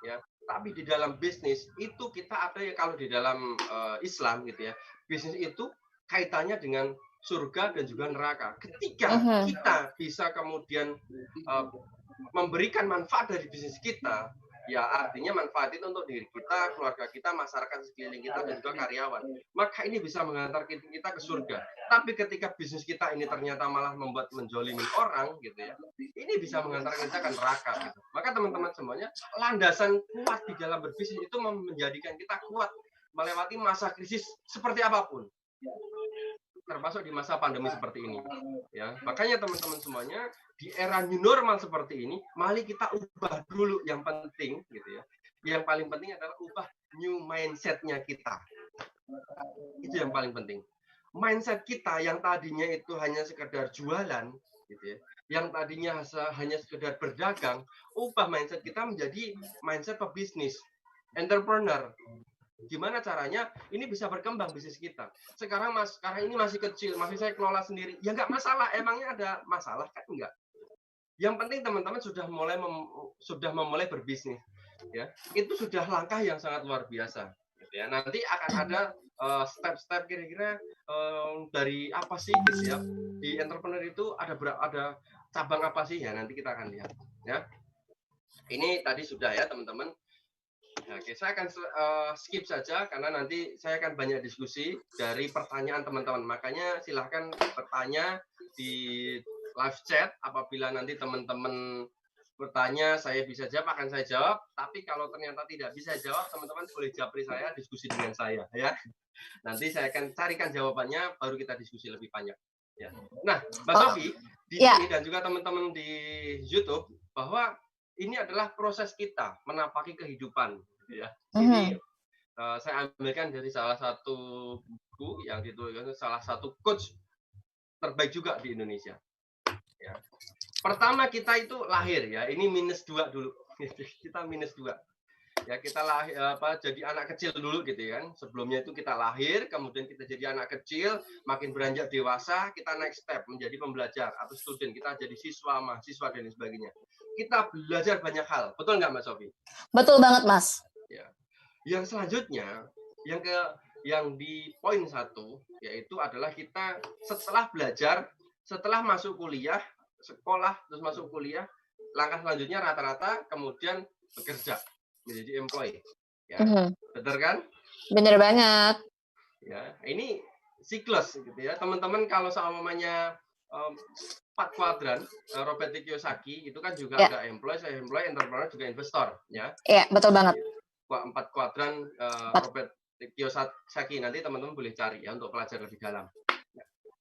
Ya, tapi di dalam bisnis itu kita ada ya, kalau di dalam Islam gitu ya, bisnis itu kaitannya dengan surga dan juga neraka. Ketika kita bisa kemudian memberikan manfaat dari bisnis kita, Ya, artinya manfaat itu untuk diri kita, keluarga kita, masyarakat sekeliling kita, dan juga karyawan. Maka ini bisa mengantar kita ke surga. Tapi ketika bisnis kita ini ternyata malah membuat menjolimi orang, gitu ya, ini bisa mengantar kita ke neraka. Gitu. Maka teman-teman semuanya, landasan kuat di dalam berbisnis itu menjadikan kita kuat melewati masa krisis seperti apapun. Termasuk di masa pandemi seperti ini, ya. Makanya teman-teman semuanya, di era new normal seperti ini, mari kita ubah dulu yang penting, gitu ya. Yang paling penting adalah ubah new mindset-nya kita. Itu yang paling penting. Mindset kita yang tadinya itu hanya sekedar jualan, gitu ya. Yang tadinya hanya sekedar berdagang, ubah mindset kita menjadi mindset pebisnis, entrepreneur. Gimana caranya ini bisa berkembang bisnis kita? Sekarang ini masih kecil, masih saya kelola sendiri. Ya nggak masalah, emangnya ada masalah kan enggak? Yang penting teman-teman sudah memulai berbisnis, ya. Itu sudah langkah yang sangat luar biasa, gitu ya. Nanti akan ada step-step kira-kira dari apa sih, gitu ya. Di entrepreneur itu ada cabang apa sih ya? Nanti kita akan lihat, ya. Ini tadi sudah ya teman-teman. Oke, saya akan skip saja karena nanti saya akan banyak diskusi dari pertanyaan teman-teman. Makanya silahkan bertanya di live chat. Apabila nanti teman-teman bertanya, saya bisa jawab, akan saya jawab. Tapi kalau ternyata tidak bisa jawab, teman-teman boleh japri saya, diskusi dengan saya, ya. Nanti saya akan carikan jawabannya, baru kita diskusi lebih banyak. Ya. Nah, Mbak Sofi, di sini dan juga teman-teman di YouTube, bahwa ini adalah proses kita menapaki kehidupan, gitu ya. Ini saya ambilkan dari salah satu buku yang dituliskan salah satu coach terbaik juga di Indonesia. Ya. Pertama kita itu lahir ya, ini -2 dulu. Kita -2. Ya, kita lahir jadi anak kecil dulu gitu kan. Sebelumnya itu kita lahir, kemudian kita jadi anak kecil, makin beranjak dewasa, kita next step menjadi pembelajar atau student, kita jadi siswa, mahasiswa dan sebagainya. Kita belajar banyak hal. Betul nggak, Mbak Sofi? Betul banget, Mas. Ya. Yang selanjutnya, yang di poin 1 yaitu adalah kita setelah belajar, setelah masuk kuliah, sekolah terus masuk kuliah, langkah selanjutnya rata-rata kemudian bekerja menjadi employee, ya. Benar kan? Bener banget. Ya, ini siklus gitu ya. Teman-teman kalau seumpamanya 4 kuadran Robert Kiyosaki itu kan juga ada employee, entrepreneur, juga investor, ya. Iya, betul banget. 4 kuadran Robert Kiyosaki, nanti teman-teman boleh cari ya untuk belajar lebih dalam.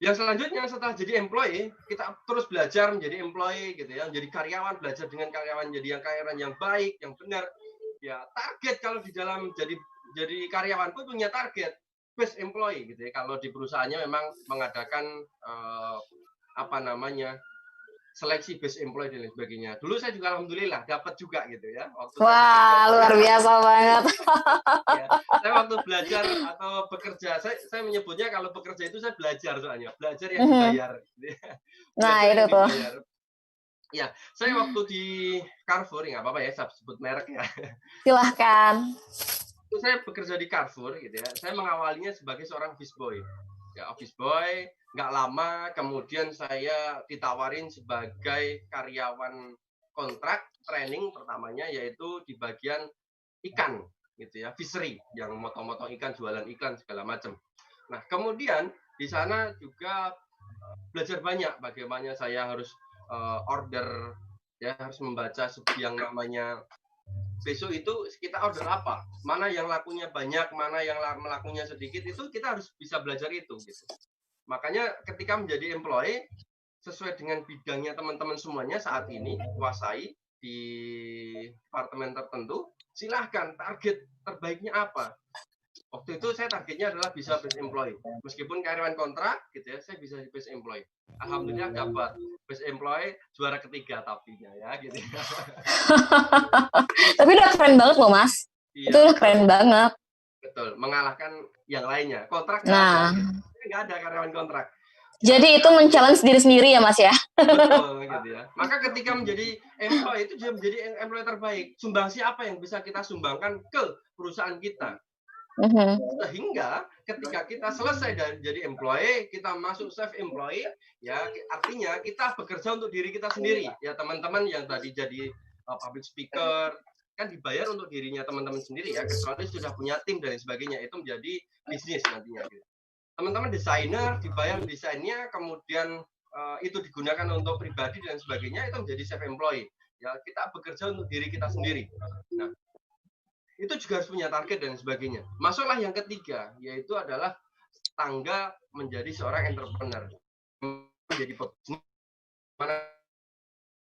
Yang selanjutnya setelah jadi employee, kita terus belajar menjadi employee gitu ya, menjadi karyawan, belajar dengan karyawan, jadi karyawan yang baik, yang benar. Ya, target kalau di dalam jadi karyawan pun punya target best employee gitu ya. Kalau di perusahaannya memang mengadakan seleksi best employee dan lain sebagainya. Dulu saya juga alhamdulillah dapat juga gitu ya. Wah, luar biasa banget. Ya, saya waktu belajar atau bekerja, saya menyebutnya kalau bekerja itu saya belajar soalnya, belajar yang dibayar. Nah, itu tuh. Ya, saya waktu di Carrefour, nggak apa-apa ya, saya sebut merek ya. Silahkan. Itu saya bekerja di Carrefour, gitu ya. Saya mengawalinya sebagai seorang office boy. Ya, office boy, nggak lama, kemudian saya ditawarin sebagai karyawan kontrak, training pertamanya, yaitu di bagian ikan, gitu ya, fishery, yang motong-motong ikan, jualan iklan, segala macam. Nah, kemudian di sana juga belajar banyak, bagaimana saya harus order, ya, harus membaca yang namanya besok itu kita order apa, mana yang lakunya banyak, mana yang lakunya sedikit, itu kita harus bisa belajar itu gitu. Makanya ketika menjadi employee sesuai dengan bidangnya teman-teman semuanya saat ini kuasai di departemen tertentu, silahkan target terbaiknya apa. Waktu itu saya targetnya adalah bisa best employee. Meskipun karyawan kontrak gitu ya, saya bisa best employee. Alhamdulillah dapat best employee, juara ketiga tapinya ya gitu. Tapi udah keren banget loh, Mas. Iya. Itu udah keren banget. Betul, mengalahkan yang lainnya. Kontrak nggak ada karyawan kontrak. Jadi itu men-challenge diri sendiri ya, Mas ya? Betul gitu ya. Maka ketika menjadi employee itu dia menjadi employee terbaik. Sumbangsi apa yang bisa kita sumbangkan ke perusahaan kita? Sehingga ketika kita selesai dan jadi employee, kita masuk self employee, ya artinya kita bekerja untuk diri kita sendiri. Ya teman-teman yang tadi jadi public speaker, kan dibayar untuk dirinya teman-teman sendiri ya, kecuali sudah punya tim dan sebagainya, itu menjadi bisnis nantinya gitu. Teman-teman desainer dibayar desainnya, kemudian itu digunakan untuk pribadi dan sebagainya, itu menjadi self employed ya, kita bekerja untuk diri kita sendiri. Nah, itu juga harus punya target dan sebagainya. Masuklah yang ketiga, yaitu adalah tangga menjadi seorang entrepreneur, menjadi pebisnis, mana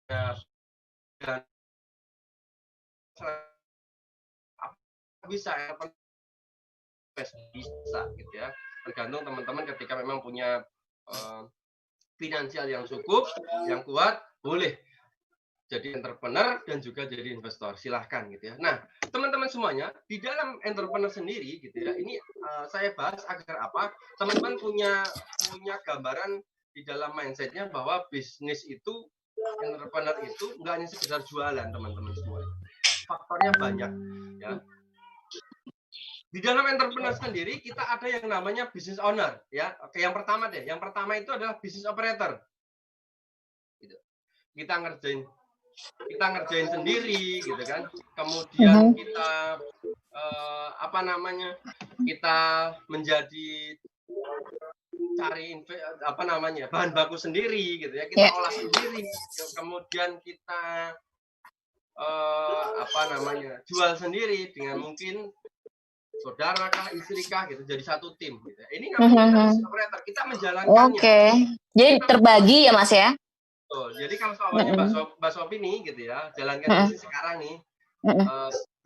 dan bisa bisa gitu ya, tergantung teman-teman ketika memang punya finansial yang cukup, yang kuat, boleh jadi entrepreneur dan juga jadi investor, silahkan gitu ya. Nah, teman-teman semuanya di dalam entrepreneur sendiri gitu ya, ini saya bahas agar apa, teman-teman punya gambaran di dalam mindsetnya bahwa bisnis itu, entrepreneur itu nggak hanya sekedar jualan, teman-teman semua, faktornya banyak ya. Di dalam entrepreneur sendiri kita ada yang namanya business owner ya. Oke, yang pertama deh, yang pertama itu adalah business operator gitu. Kita ngerjain sendiri gitu kan, kemudian kita kita menjadi cari bahan baku sendiri gitu ya, kita olah sendiri, kemudian kita jual sendiri dengan mungkin saudara kah, istri kah gitu, jadi satu tim gitu. Ini namanya operator, kita menjalankannya. Oke. Jadi terbagi ya Mas ya. Jadi kalau soalnya Mbak Sofi nih gitu ya, jalankan bisnis sekarang nih,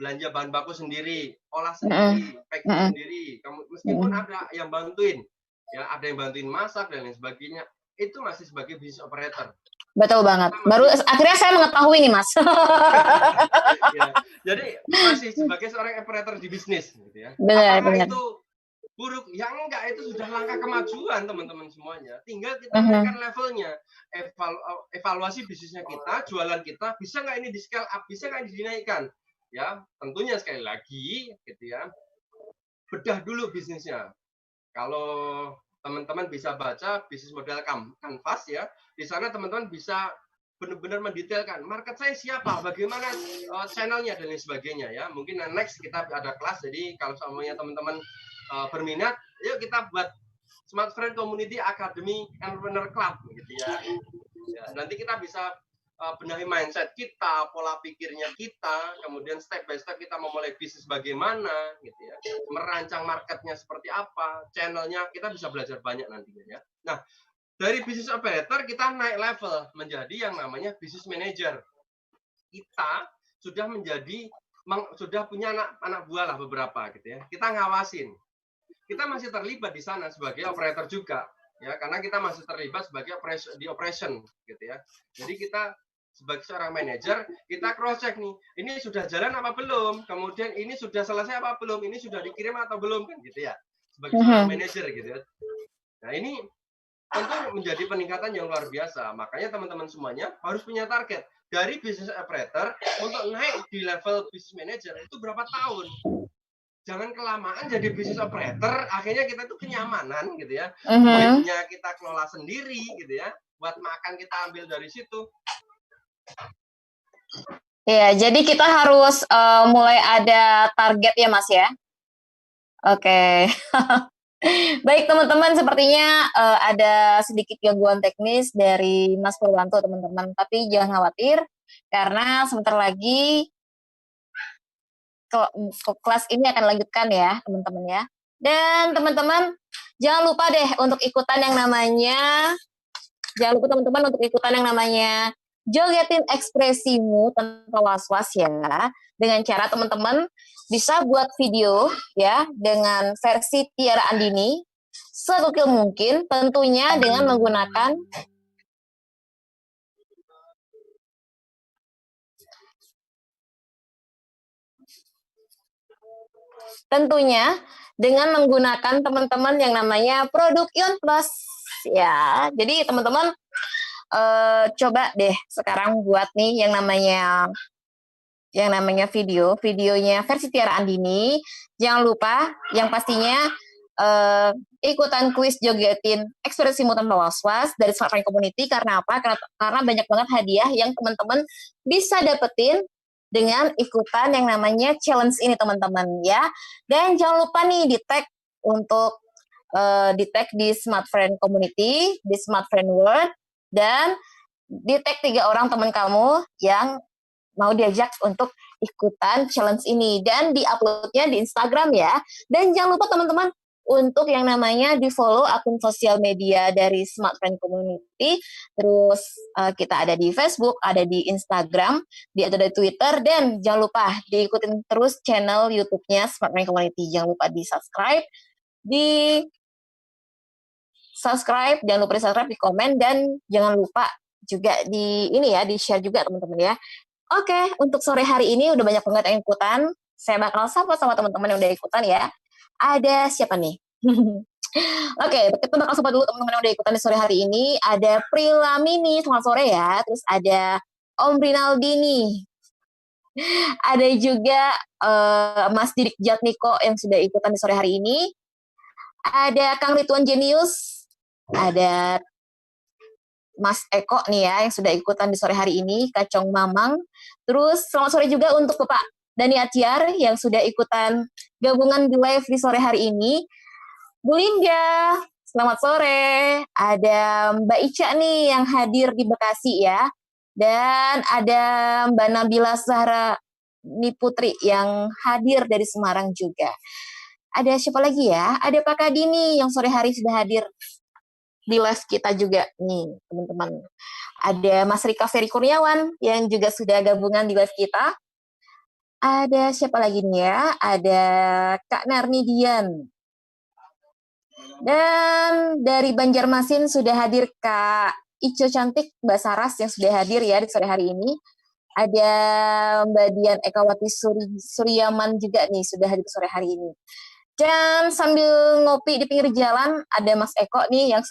belanja bahan baku sendiri, olah sendiri, packing sendiri, meskipun ada yang bantuin, ya ada yang bantuin masak dan lain sebagainya, itu masih sebagai bisnis operator. Betul banget. Baru akhirnya saya mengetahui nih Mas. Ya, jadi masih sebagai seorang operator di bisnis, gitu ya. Benar. Itu buruk? Ya enggak, itu sudah langkah kemajuan teman-teman semuanya. Tinggal kita naikkan levelnya, evaluasi bisnisnya kita, jualan kita, bisa nggak ini di scale up, bisa nggak ini dinaikkan? Ya, tentunya sekali lagi, gitu ya. Bedah dulu bisnisnya. Kalau teman-teman bisa baca bisnis model Canvas ya, di sana teman-teman bisa benar-benar mendetailkan market saya siapa, bagaimana channelnya dan lain sebagainya ya. Mungkin next kita ada kelas, jadi kalau semuanya teman-teman berminat, yuk kita buat Smart Friend Community Academy Entrepreneur Club gitu ya. Nanti kita bisa benahi mindset kita, pola pikirnya kita, kemudian step by step kita memulai bisnis bagaimana gitu ya, merancang marketnya seperti apa, channelnya, kita bisa belajar banyak nantinya ya. Nah, dari bisnis operator kita naik level menjadi yang namanya bisnis manager. Kita sudah punya anak buah lah beberapa gitu ya, kita ngawasin, kita masih terlibat di sana sebagai operator juga ya, karena kita masih terlibat sebagai operation gitu ya. Jadi kita sebagai seorang manajer, kita cross check nih, ini sudah jalan apa belum, kemudian ini sudah selesai apa belum, ini sudah dikirim atau belum kan gitu ya, sebagai seorang manajer gitu ya. Nah, ini tentu menjadi peningkatan yang luar biasa. Makanya teman-teman semuanya harus punya target dari business operator untuk naik di level business manager itu berapa tahun. Jangan kelamaan jadi business operator, akhirnya kita tuh kenyamanan gitu ya. Duitnya kita kelola sendiri gitu ya. Buat makan kita ambil dari situ. Ya, jadi kita harus mulai ada target ya Mas ya. Oke. Baik teman-teman, sepertinya ada sedikit gangguan teknis dari Mas Purwanto teman-teman. Tapi jangan khawatir, karena sebentar lagi kelas ini akan lanjutkan ya teman-teman ya. Dan teman-teman jangan lupa deh untuk ikutan yang namanya, jogetin ekspresimu tanpa was-was ya, dengan cara teman-teman bisa buat video ya dengan versi Tiara Andini segokil mungkin, tentunya dengan menggunakan teman-teman yang namanya produk Ion Plus ya. Jadi teman-teman coba deh sekarang buat nih yang namanya videonya versi Tiara Andini. Jangan lupa yang pastinya ikutan kuis jogetin ekspresimu tanpa was-was dari Smart Friend Community. Karena apa? Karena banyak banget hadiah yang teman-teman bisa dapetin dengan ikutan yang namanya challenge ini teman-teman ya. Dan jangan lupa nih di tag untuk di tag di Smart Friend Community, di Smart Friend World, dan di tag 3 orang teman kamu yang mau diajak untuk ikutan challenge ini. Dan di-uploadnya di Instagram ya. Dan jangan lupa teman-teman untuk yang namanya di-follow akun sosial media dari Smart Friend Community. Terus kita ada di Facebook, ada di Instagram, ada di Twitter, dan jangan lupa diikutin terus channel YouTube-nya Smart Friend Community. Jangan lupa di-subscribe, jangan lupa di-subscribe, di komen, dan jangan lupa juga di-share juga teman-teman ya. Oke, untuk sore hari ini udah banyak banget yang ikutan. Saya bakal sapa sama teman-teman yang udah ikutan ya. Ada siapa nih? Oke, kita bakal sapa dulu teman-teman yang udah ikutan di sore hari ini. Ada Prilamini, selamat sore ya. Terus ada Om Rinaldi nih. Ada juga Mas Didik Jatmiko yang sudah ikutan di sore hari ini. Ada Kang Rituan Jenius. Ada Mas Eko nih ya yang sudah ikutan di sore hari ini, Kacong Mamang. Terus selamat sore juga untuk Bapak Dani Atiar yang sudah ikutan gabungan di live di sore hari ini. Bu Linda, selamat sore. Ada Mbak Ica nih yang hadir di Bekasi ya. Dan ada Mbak Nabila Zahra Niputri yang hadir dari Semarang juga. Ada siapa lagi ya? Ada Pak Kadini yang sore hari sudah hadir di live kita juga nih teman-teman. Ada Mas Rika Ferry Kurniawan yang juga sudah gabungan di live kita. Ada siapa lagi nih ya? Ada Kak Narni Dian. Dan dari Banjarmasin sudah hadir Kak Ico Cantik, Mbak Saras yang sudah hadir ya di sore hari ini. Ada Mbak Dian Ekawati Suryaman juga nih sudah hadir di sore hari ini. Dan sambil ngopi di pinggir jalan ada Mas Eko nih yang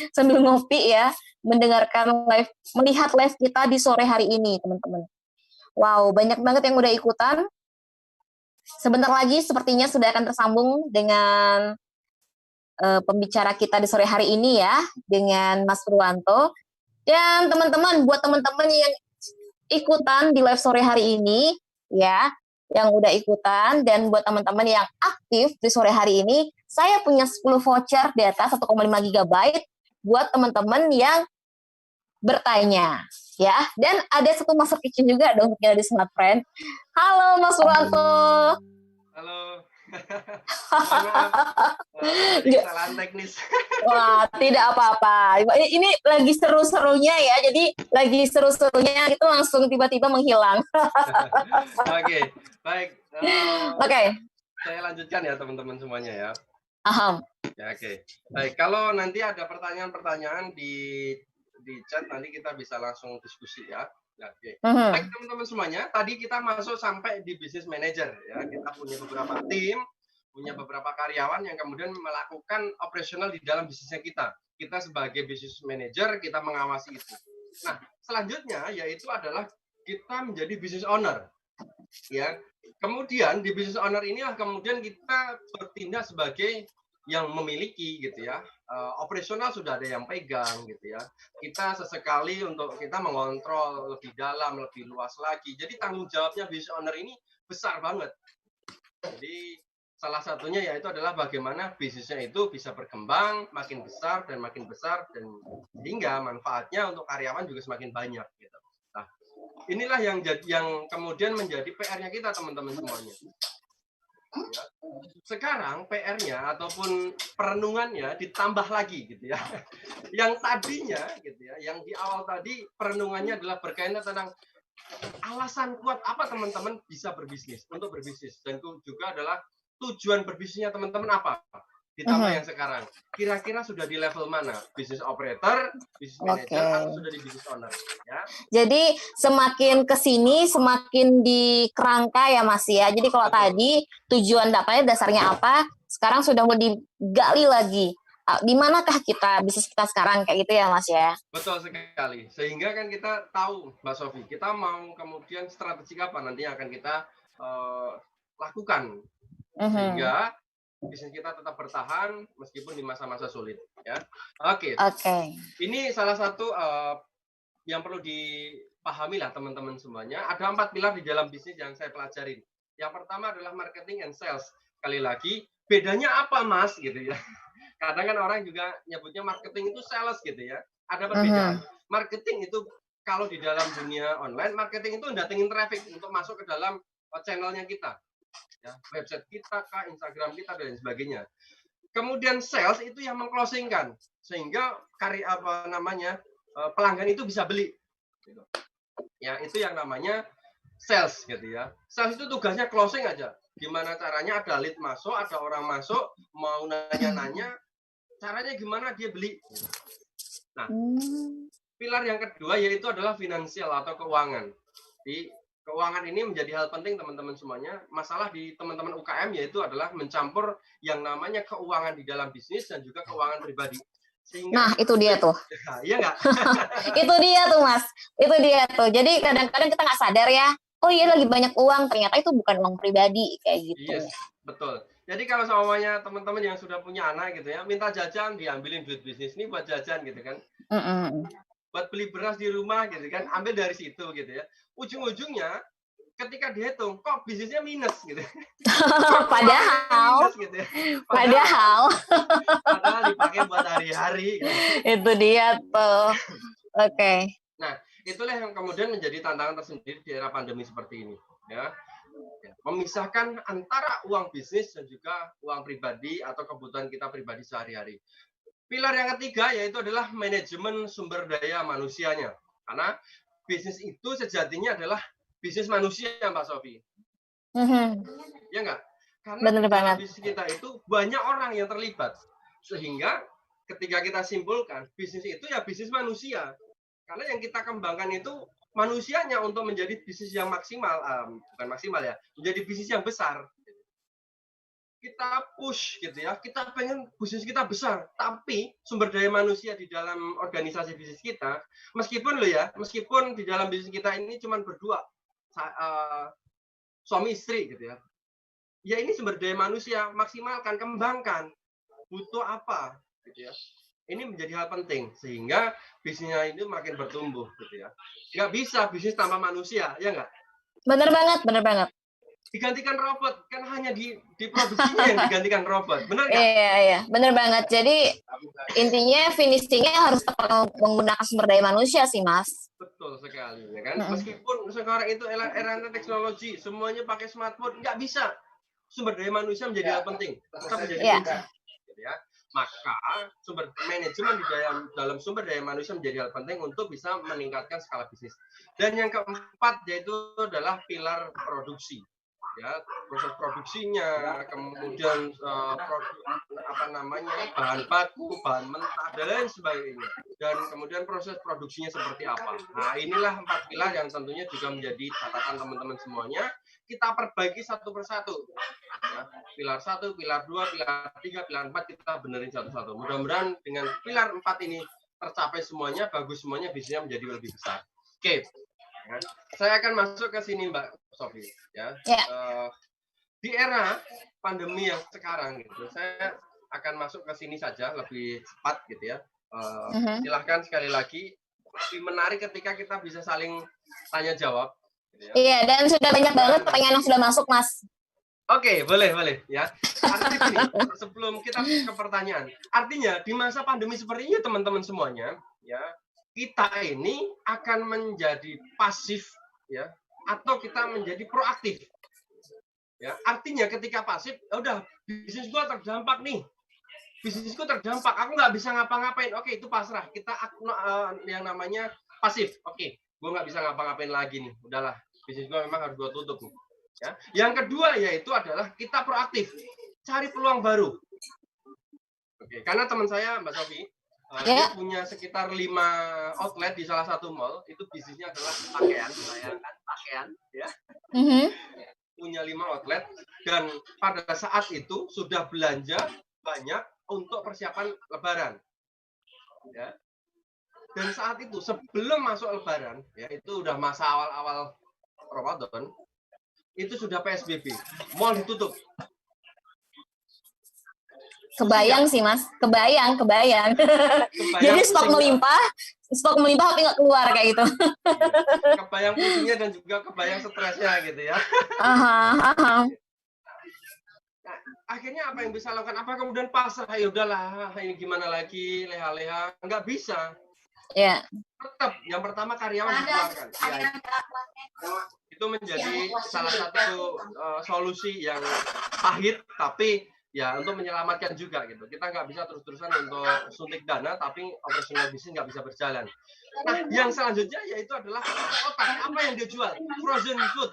sambil ngopi ya, mendengarkan live, melihat live kita di sore hari ini teman-teman. Wow, banyak banget yang udah ikutan. Sebentar lagi sepertinya sudah akan tersambung dengan pembicara kita di sore hari ini ya, dengan Mas Purwanto. Dan teman-teman, buat teman-teman yang ikutan di live sore hari ini ya, yang udah ikutan, dan buat teman-teman yang aktif di sore hari ini, saya punya 10 voucher di atas 1,5 GB buat teman-teman yang bertanya ya. Dan ada satu master kitchen juga dong untuk di Smart Friend. Halo Mas Purwanto. Halo. Maaf, kesalahan teknis. Wah, tidak apa-apa. Ini lagi seru-serunya ya. Jadi lagi seru-serunya itu langsung tiba-tiba menghilang. Oke, baik. Oke. Saya lanjutkan ya teman-teman semuanya ya. Aham. Ya, oke. Baik, kalau nanti ada pertanyaan-pertanyaan di chat nanti kita bisa langsung diskusi ya. Ya, oke. Baik teman-teman semuanya, tadi kita masuk sampai di business manager ya. Kita punya beberapa tim, punya beberapa karyawan yang kemudian melakukan operasional di dalam bisnisnya kita. Kita sebagai business manager, kita mengawasi itu. Nah, selanjutnya yaitu adalah kita menjadi business owner. Ya. Kemudian di business owner inilah kemudian kita bertindak sebagai yang memiliki gitu ya, operasional sudah ada yang pegang gitu ya. Kita sesekali untuk kita mengontrol lebih dalam, lebih luas lagi. Jadi tanggung jawabnya business owner ini besar banget. Jadi salah satunya yaitu adalah bagaimana bisnisnya itu bisa berkembang makin besar dan hingga manfaatnya untuk karyawan juga semakin banyak gitu. Nah, inilah yang kemudian menjadi PR-nya kita teman-teman semuanya. Ya. Sekarang PR-nya ataupun perenungannya ditambah lagi gitu ya. Yang tadinya gitu ya, yang di awal tadi perenungannya adalah berkaitan tentang alasan kuat apa teman-teman bisa berbisnis, untuk berbisnis, dan juga adalah tujuan berbisnisnya teman-teman apa. Ditambah yang sekarang, kira-kira sudah di level mana? Business operator, business manager, atau sudah di business owner? Ya. Jadi semakin ke sini semakin dikerangka ya Mas ya. Jadi kalau tadi tujuan dapatnya dasarnya apa, sekarang sudah mau digali lagi. Di manakah kita bisnis kita sekarang kayak gitu ya Mas ya? Betul sekali. Sehingga kan kita tahu Mbak Sofi, kita mau kemudian strategi apa nanti yang akan kita lakukan. Sehingga bisnis kita tetap bertahan meskipun di masa-masa sulit ya. Oke. Ini salah satu yang perlu pahamilah teman-teman semuanya, ada 4 pilar di dalam bisnis yang saya pelajarin. Yang pertama adalah marketing and sales. Sekali lagi, bedanya apa Mas gitu ya. Kadang kan orang juga nyebutnya marketing itu sales gitu ya. Ada perbedaan. Marketing itu kalau di dalam dunia online, marketing itu datengin traffic untuk masuk ke dalam channelnya kita. Ya, website kita, Instagram kita dan sebagainya. Kemudian sales itu yang mengclosingkan sehingga pelanggan itu bisa beli. Gitu. Ya, itu yang namanya sales gitu ya. Sales itu tugasnya closing aja. Gimana caranya ada lead masuk, ada orang masuk, mau nanya-nanya, caranya gimana dia beli. Nah, pilar yang kedua yaitu adalah finansial atau keuangan. Di keuangan ini menjadi hal penting teman-teman semuanya. Masalah di teman-teman UKM yaitu adalah mencampur yang namanya keuangan di dalam bisnis dan juga keuangan pribadi. Sehingga, nah, itu dia tuh. Iya nggak? Itu dia tuh, Mas. Itu dia tuh. Jadi kadang-kadang kita nggak sadar ya, oh iya lagi banyak uang, ternyata itu bukan uang pribadi, kayak gitu. Yes, betul. Jadi kalau semuanya teman-teman yang sudah punya anak gitu ya, minta jajan, diambilin duit bisnis ini buat jajan gitu kan. Buat beli beras di rumah gitu kan, ambil dari situ gitu ya. Ujung-ujungnya ketika dihitung, kok bisnisnya minus gitu. Padahal, minus, gitu ya. padahal dipakai buat hari-hari. Gitu. Itu dia tuh. Oke. Nah, itulah yang kemudian menjadi tantangan tersendiri di era pandemi seperti ini. Ya. Memisahkan antara uang bisnis dan juga uang pribadi atau kebutuhan kita pribadi sehari-hari. Pilar yang ketiga yaitu adalah manajemen sumber daya manusianya. Karena bisnis itu sejatinya adalah bisnis manusia, Mbak Sofi. Ya nggak? Karena dalam bisnis kita itu banyak orang yang terlibat. Sehingga ketika kita simpulkan, bisnis itu ya bisnis manusia. Karena yang kita kembangkan itu manusianya untuk menjadi bisnis yang maksimal. Bukan maksimal ya, menjadi bisnis yang besar. Kita push gitu ya, kita pengen bisnis kita besar. Tapi sumber daya manusia di dalam organisasi bisnis kita, meskipun di dalam bisnis kita ini cuma berdua, suami istri gitu ya. Ya ini sumber daya manusia, maksimalkan, kembangkan. Butuh apa gitu ya. Ini menjadi hal penting sehingga bisnisnya itu makin bertumbuh gitu ya. Nggak bisa bisnis tanpa manusia, ya nggak? Bener banget. Digantikan robot, kan hanya di produksinya yang digantikan robot, benar nggak? Iya, bener banget. Jadi intinya finishingnya harus menggunakan sumber daya manusia sih, Mas. Betul sekali, ya kan? Meskipun sekarang itu era teknologi, semuanya pakai smartphone, nggak bisa. Sumber daya manusia menjadi hal penting, tetap menjadi kunci, gitu ya. Maka manajemen di dalam sumber daya manusia menjadi hal penting untuk bisa meningkatkan skala bisnis. Dan yang keempat yaitu adalah pilar produksi. Ya, proses produksinya, kemudian bahan baku, bahan mentah dan lain sebagainya. Dan kemudian proses produksinya seperti apa. Nah, inilah 4 pilar yang tentunya juga menjadi catatan teman-teman semuanya. Kita perbaiki satu persatu. Ya, pilar 1, pilar 2, pilar 3, pilar 4 kita benerin satu-satu. Mudah-mudahan dengan pilar 4 ini tercapai semuanya, bagus semuanya, bisnisnya menjadi lebih besar. Oke. Ya. Saya akan masuk ke sini Mbak Sofi. Ya. Di era pandemi yang sekarang gitu, saya akan masuk ke sini saja lebih cepat gitu ya. Silahkan sekali lagi. Lebih menarik ketika kita bisa saling tanya jawab. Gitu ya. Iya, dan sudah banyak banget pertanyaan yang sudah masuk, Mas. Oke, boleh ya. Artinya gini, sebelum kita ke pertanyaan, artinya di masa pandemi seperti ini teman-teman semuanya, ya. Kita ini akan menjadi pasif ya atau kita menjadi proaktif. Ya, artinya ketika pasif, udah bisnis gua terdampak nih. Bisnisku terdampak, aku nggak bisa ngapa-ngapain. Oke, itu pasrah. Kita yang namanya pasif. Oke, gua nggak bisa ngapa-ngapain lagi nih. Udahlah, bisnis gua memang harus gua tutup nih. Ya. Yang kedua yaitu adalah kita proaktif, cari peluang baru. Oke, karena teman saya Mbak Sofi dia punya sekitar 5 outlet di salah satu mall, itu bisnisnya adalah pakaian, ya. Punya 5 outlet dan pada saat itu sudah belanja banyak untuk persiapan Lebaran, ya. Dan saat itu sebelum masuk Lebaran, ya itu udah masa awal-awal Ramadan, itu sudah PSBB, mall ditutup. Kebayang sih Mas, kebayang. Jadi stok melimpah, stok melimpah tapi nggak keluar kayak gitu. Kebayang pusingnya dan juga kebayang stresnya gitu ya. Aha. Nah, akhirnya apa yang bisa lakukan? Apa kemudian pasrah? Ya udahlah, ini gimana lagi, leha-leha? Nggak bisa. Ya. Tetap yang pertama karyawan dikeluarkan. Ya, itu menjadi salah satu solusi yang pahit, tapi ya untuk menyelamatkan juga gitu. Kita nggak bisa terus-terusan untuk suntik dana, tapi operasional bisnis nggak bisa berjalan. Nah, yang selanjutnya yaitu adalah otak. Apa yang dia jual? Frozen food.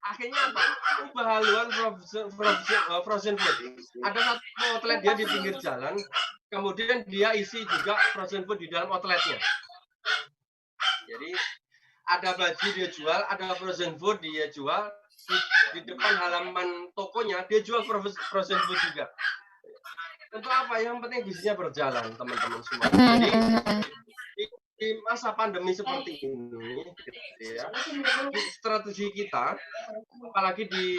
Akhirnya apa? Ubah haluan frozen food. Ada satu outlet dia di pinggir jalan, kemudian dia isi juga frozen food di dalam outletnya. Jadi ada baju dia jual, ada frozen food dia jual, di depan halaman tokonya dia jual frozen food juga. Untuk apa? Yang penting bisnisnya berjalan, teman-teman semua. Jadi di masa pandemi seperti ini, gitu ya, strategi kita, apalagi di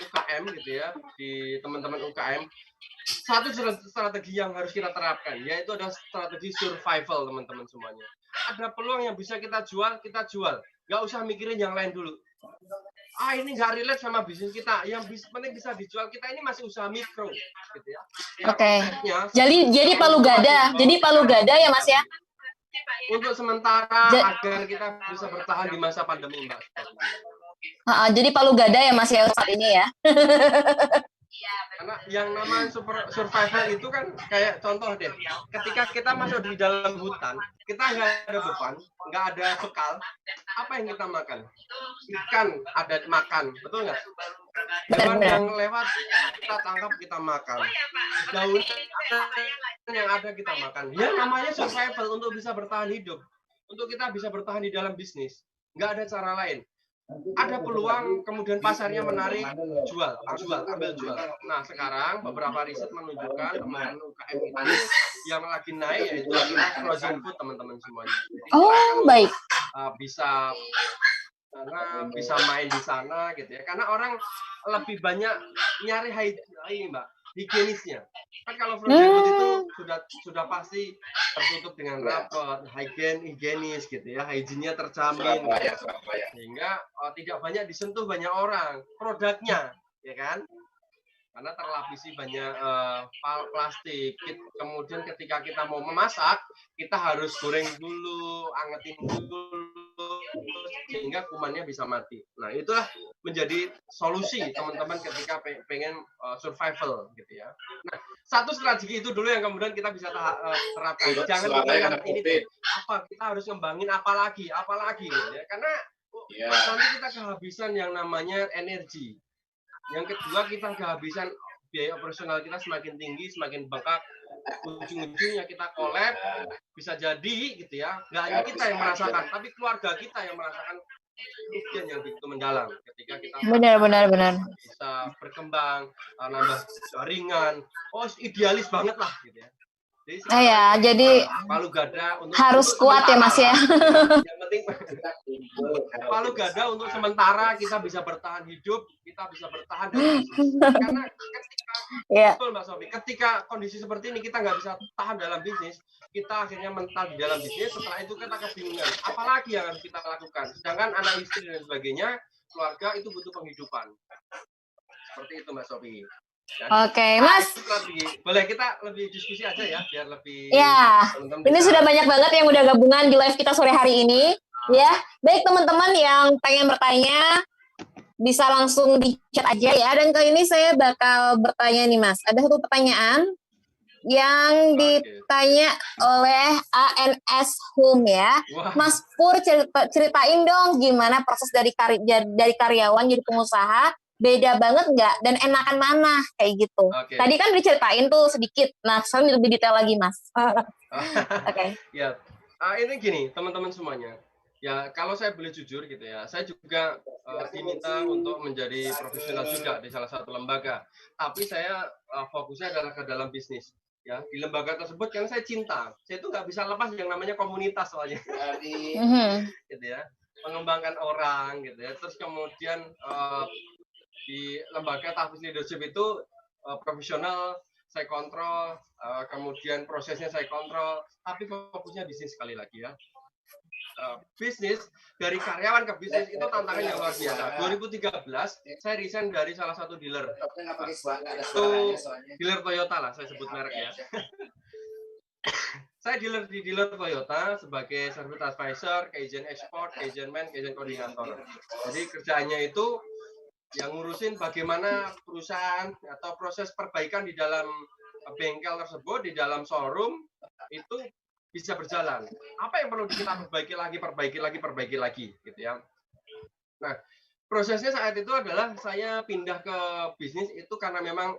UKM gitu ya, di teman-teman UKM, satu strategi yang harus kita terapkan, yaitu ada strategi survival, teman-teman semuanya. Ada peluang yang bisa kita jual, nggak usah mikirin yang lain dulu. Ini nggak relate sama bisnis kita, yang penting bisa dijual. Kita ini masih usaha mikro, gitu ya. Oke. Jadi palu gada ya Mas ya. Untuk sementara agar kita bisa bertahan di masa pandemi, Mbak. Jadi palu gada ya Mas ya saat ini ya. Karena yang namanya survival itu kan kayak contoh deh, ketika kita masuk di dalam hutan, kita nggak ada beban, nggak ada bekal, apa yang kita makan? Ikan ada makan, betul nggak? Hewan yang lewat kita tangkap, kita makan. Daun yang ada kita makan. Ya namanya survival, untuk bisa bertahan hidup, untuk kita bisa bertahan di dalam bisnis, nggak ada cara lain. Ada peluang, kemudian pasarnya menarik, ambil jual. Nah, sekarang beberapa riset menunjukkan teman-teman UKM ini yang lagi naik yaitu adalah frozen food, teman-teman semuanya. Jadi, baik. Bisa main di sana gitu ya. Karena orang lebih banyak nyari higienisnya. Kan kalau frozen food itu sudah pasti tertutup dengan rapat, higienis gitu ya, hygiene-nya terjamin, sehingga tidak banyak disentuh banyak orang produknya, ya kan? Karena terlapisi banyak plastik. Kemudian ketika kita mau memasak, kita harus goreng dulu, angetin dulu, sehingga kumannya bisa mati. Nah, itulah menjadi solusi teman-teman ketika pengen survival gitu ya. Nah, satu strategi itu dulu yang kemudian kita bisa terapkan. Jangan kita ini deh, kita harus ngembangin apa lagi gitu ya. Karena nanti kita kehabisan yang namanya energi. Yang kedua, kita kehabisan biaya operasional kita semakin tinggi, semakin bengkak, ujung-ujungnya kita collab, bisa jadi gitu ya, nggak hanya kita yang merasakan, tapi keluarga kita yang merasakan kerugian yang begitu mendalam ketika kita benar bisa berkembang, nambah jaringan, idealis banget lah gitu ya. Jadi palu gada harus kuat ya Mas ya. Yang penting palu gada untuk sementara kita bisa bertahan hidup, kita bisa bertahan dalam bisnis. Karena betul Mbak Sofi, ketika kondisi seperti ini kita nggak bisa tahan dalam bisnis, kita akhirnya mental di dalam bisnis. Setelah itu kita kebingungan, apalagi yang harus kita lakukan. Sedangkan anak istri dan sebagainya, keluarga itu butuh penghidupan. Seperti itu Mbak Sofi. Oke, Mas. Boleh kita lebih diskusi aja ya, biar lebih. Ya, ini sudah banyak banget yang udah gabungan di live kita sore hari ini. Ya, baik teman-teman yang pengen bertanya bisa langsung di chat aja ya. Dan kali ini saya bakal bertanya nih Mas. Ada satu pertanyaan yang ditanya oleh ANS Hum ya. Wah. Mas Pur, ceritain dong gimana proses dari karyawan jadi pengusaha. Beda banget nggak? Dan enakan mana? Kayak gitu. Tadi kan diceritain tuh sedikit. Nah, sekarang lebih detail lagi, Mas. Ya, ini gini, teman-teman semuanya. Ya, kalau saya boleh jujur gitu ya, saya juga diminta untuk menjadi profesional juga di salah satu lembaga. Tapi saya fokusnya adalah ke dalam bisnis. Ya, di lembaga tersebut karena saya cinta. Saya itu nggak bisa lepas yang namanya komunitas soalnya. Gitu ya. Mengembangkan orang gitu ya. Terus kemudian di lembaga Tahfiz Leadership itu profesional saya kontrol, kemudian prosesnya saya kontrol, tapi fokusnya bisnis sekali lagi ya. Bisnis dari karyawan ke bisnis itu tantangan yang luar biasa. 2013 saya resign dari salah satu dealer. Itu dealer Toyota lah, saya sebut merek ya. Saya di dealer Toyota sebagai service advisor, agent export, agent man, agent koordinator. Jadi kerjaannya itu yang ngurusin bagaimana perusahaan atau proses perbaikan di dalam bengkel tersebut, di dalam showroom itu bisa berjalan. Apa yang perlu kita perbaiki lagi, gitu ya. Nah, prosesnya saat itu adalah saya pindah ke bisnis itu karena memang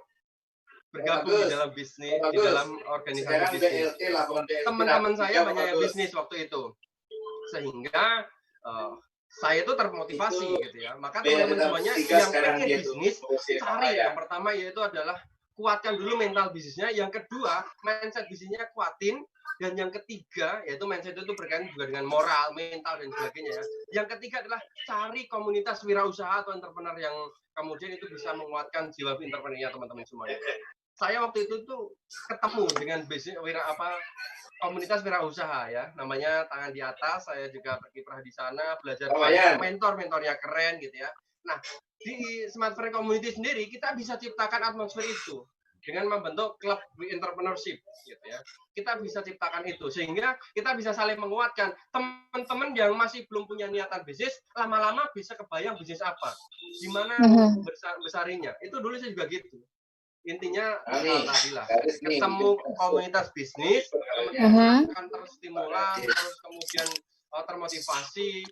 bergabung di dalam bisnis, di dalam organisasi bisnis. Teman-teman saya banyak yang bisnis waktu itu, sehingga saya itu termotivasi gitu ya. Maka teman-teman semuanya yang pengen bisnis, cari yang pertama yaitu adalah kuatkan dulu mental bisnisnya, yang kedua mindset bisnisnya kuatin, dan yang ketiga yaitu mindset itu berkaitan juga dengan moral, mental dan sebagainya ya. Yang ketiga adalah cari komunitas wirausaha atau entrepreneur yang kemudian itu bisa menguatkan jiwa entrepreneurnya teman-teman semuanya. Saya waktu itu tuh ketemu dengan bisnis komunitas wirausaha ya, namanya Tangan di Atas. Saya juga berkiprah di sana, belajar mentornya keren gitu ya. Nah, di Smartfren Community sendiri kita bisa ciptakan atmosfer itu dengan membentuk klub entrepreneurship gitu ya. Kita bisa ciptakan itu sehingga kita bisa saling menguatkan. Teman-teman yang masih belum punya niatan bisnis, lama-lama bisa kebayang bisnis apa, gimana besarinya. Itu dulu saya juga gitu. Intinya tadilah ketemu komunitas bisnis, kemudian akan terstimulan, terus kemudian termotivasi,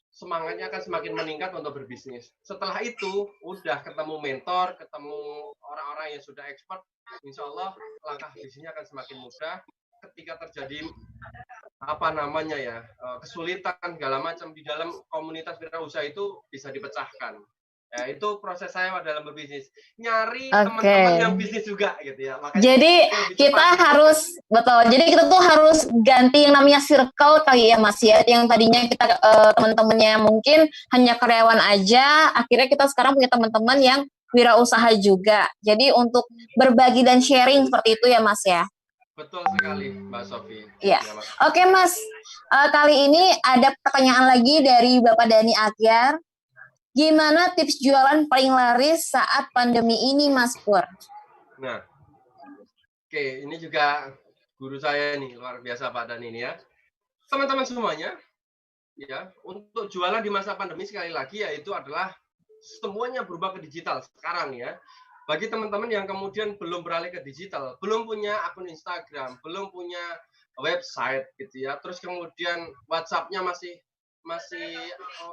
semangatnya akan semakin meningkat untuk berbisnis. Setelah itu, udah ketemu mentor, ketemu orang-orang yang sudah expert, insya Allah langkah bisnisnya akan semakin mudah. Ketika terjadi kesulitan segala macam di dalam komunitas wirausaha itu bisa dipecahkan. Ya, itu proses saya dalam berbisnis. Nyari teman-teman yang bisnis juga gitu ya. Makanya jadi kita harus Jadi kita tuh harus ganti yang namanya circle kali ya Mas ya. Yang tadinya kita teman-temannya mungkin hanya karyawan aja, akhirnya kita sekarang punya teman-teman yang wirausaha juga. Jadi untuk berbagi dan sharing seperti itu ya Mas ya. Betul sekali Mbak Sofi. Iya. Oke Mas. Kali ini ada pertanyaan lagi dari Bapak Dani Akyar. Gimana tips jualan paling laris saat pandemi ini, Mas Pur? Nah, oke, ini juga guru saya nih, luar biasa Pak Dan ini ya. Teman-teman semuanya, ya, untuk jualan di masa pandemi sekali lagi yaitu adalah semuanya berubah ke digital sekarang ya. Bagi teman-teman yang kemudian belum beralih ke digital, belum punya akun Instagram, belum punya website gitu ya, terus kemudian WhatsApp-nya masih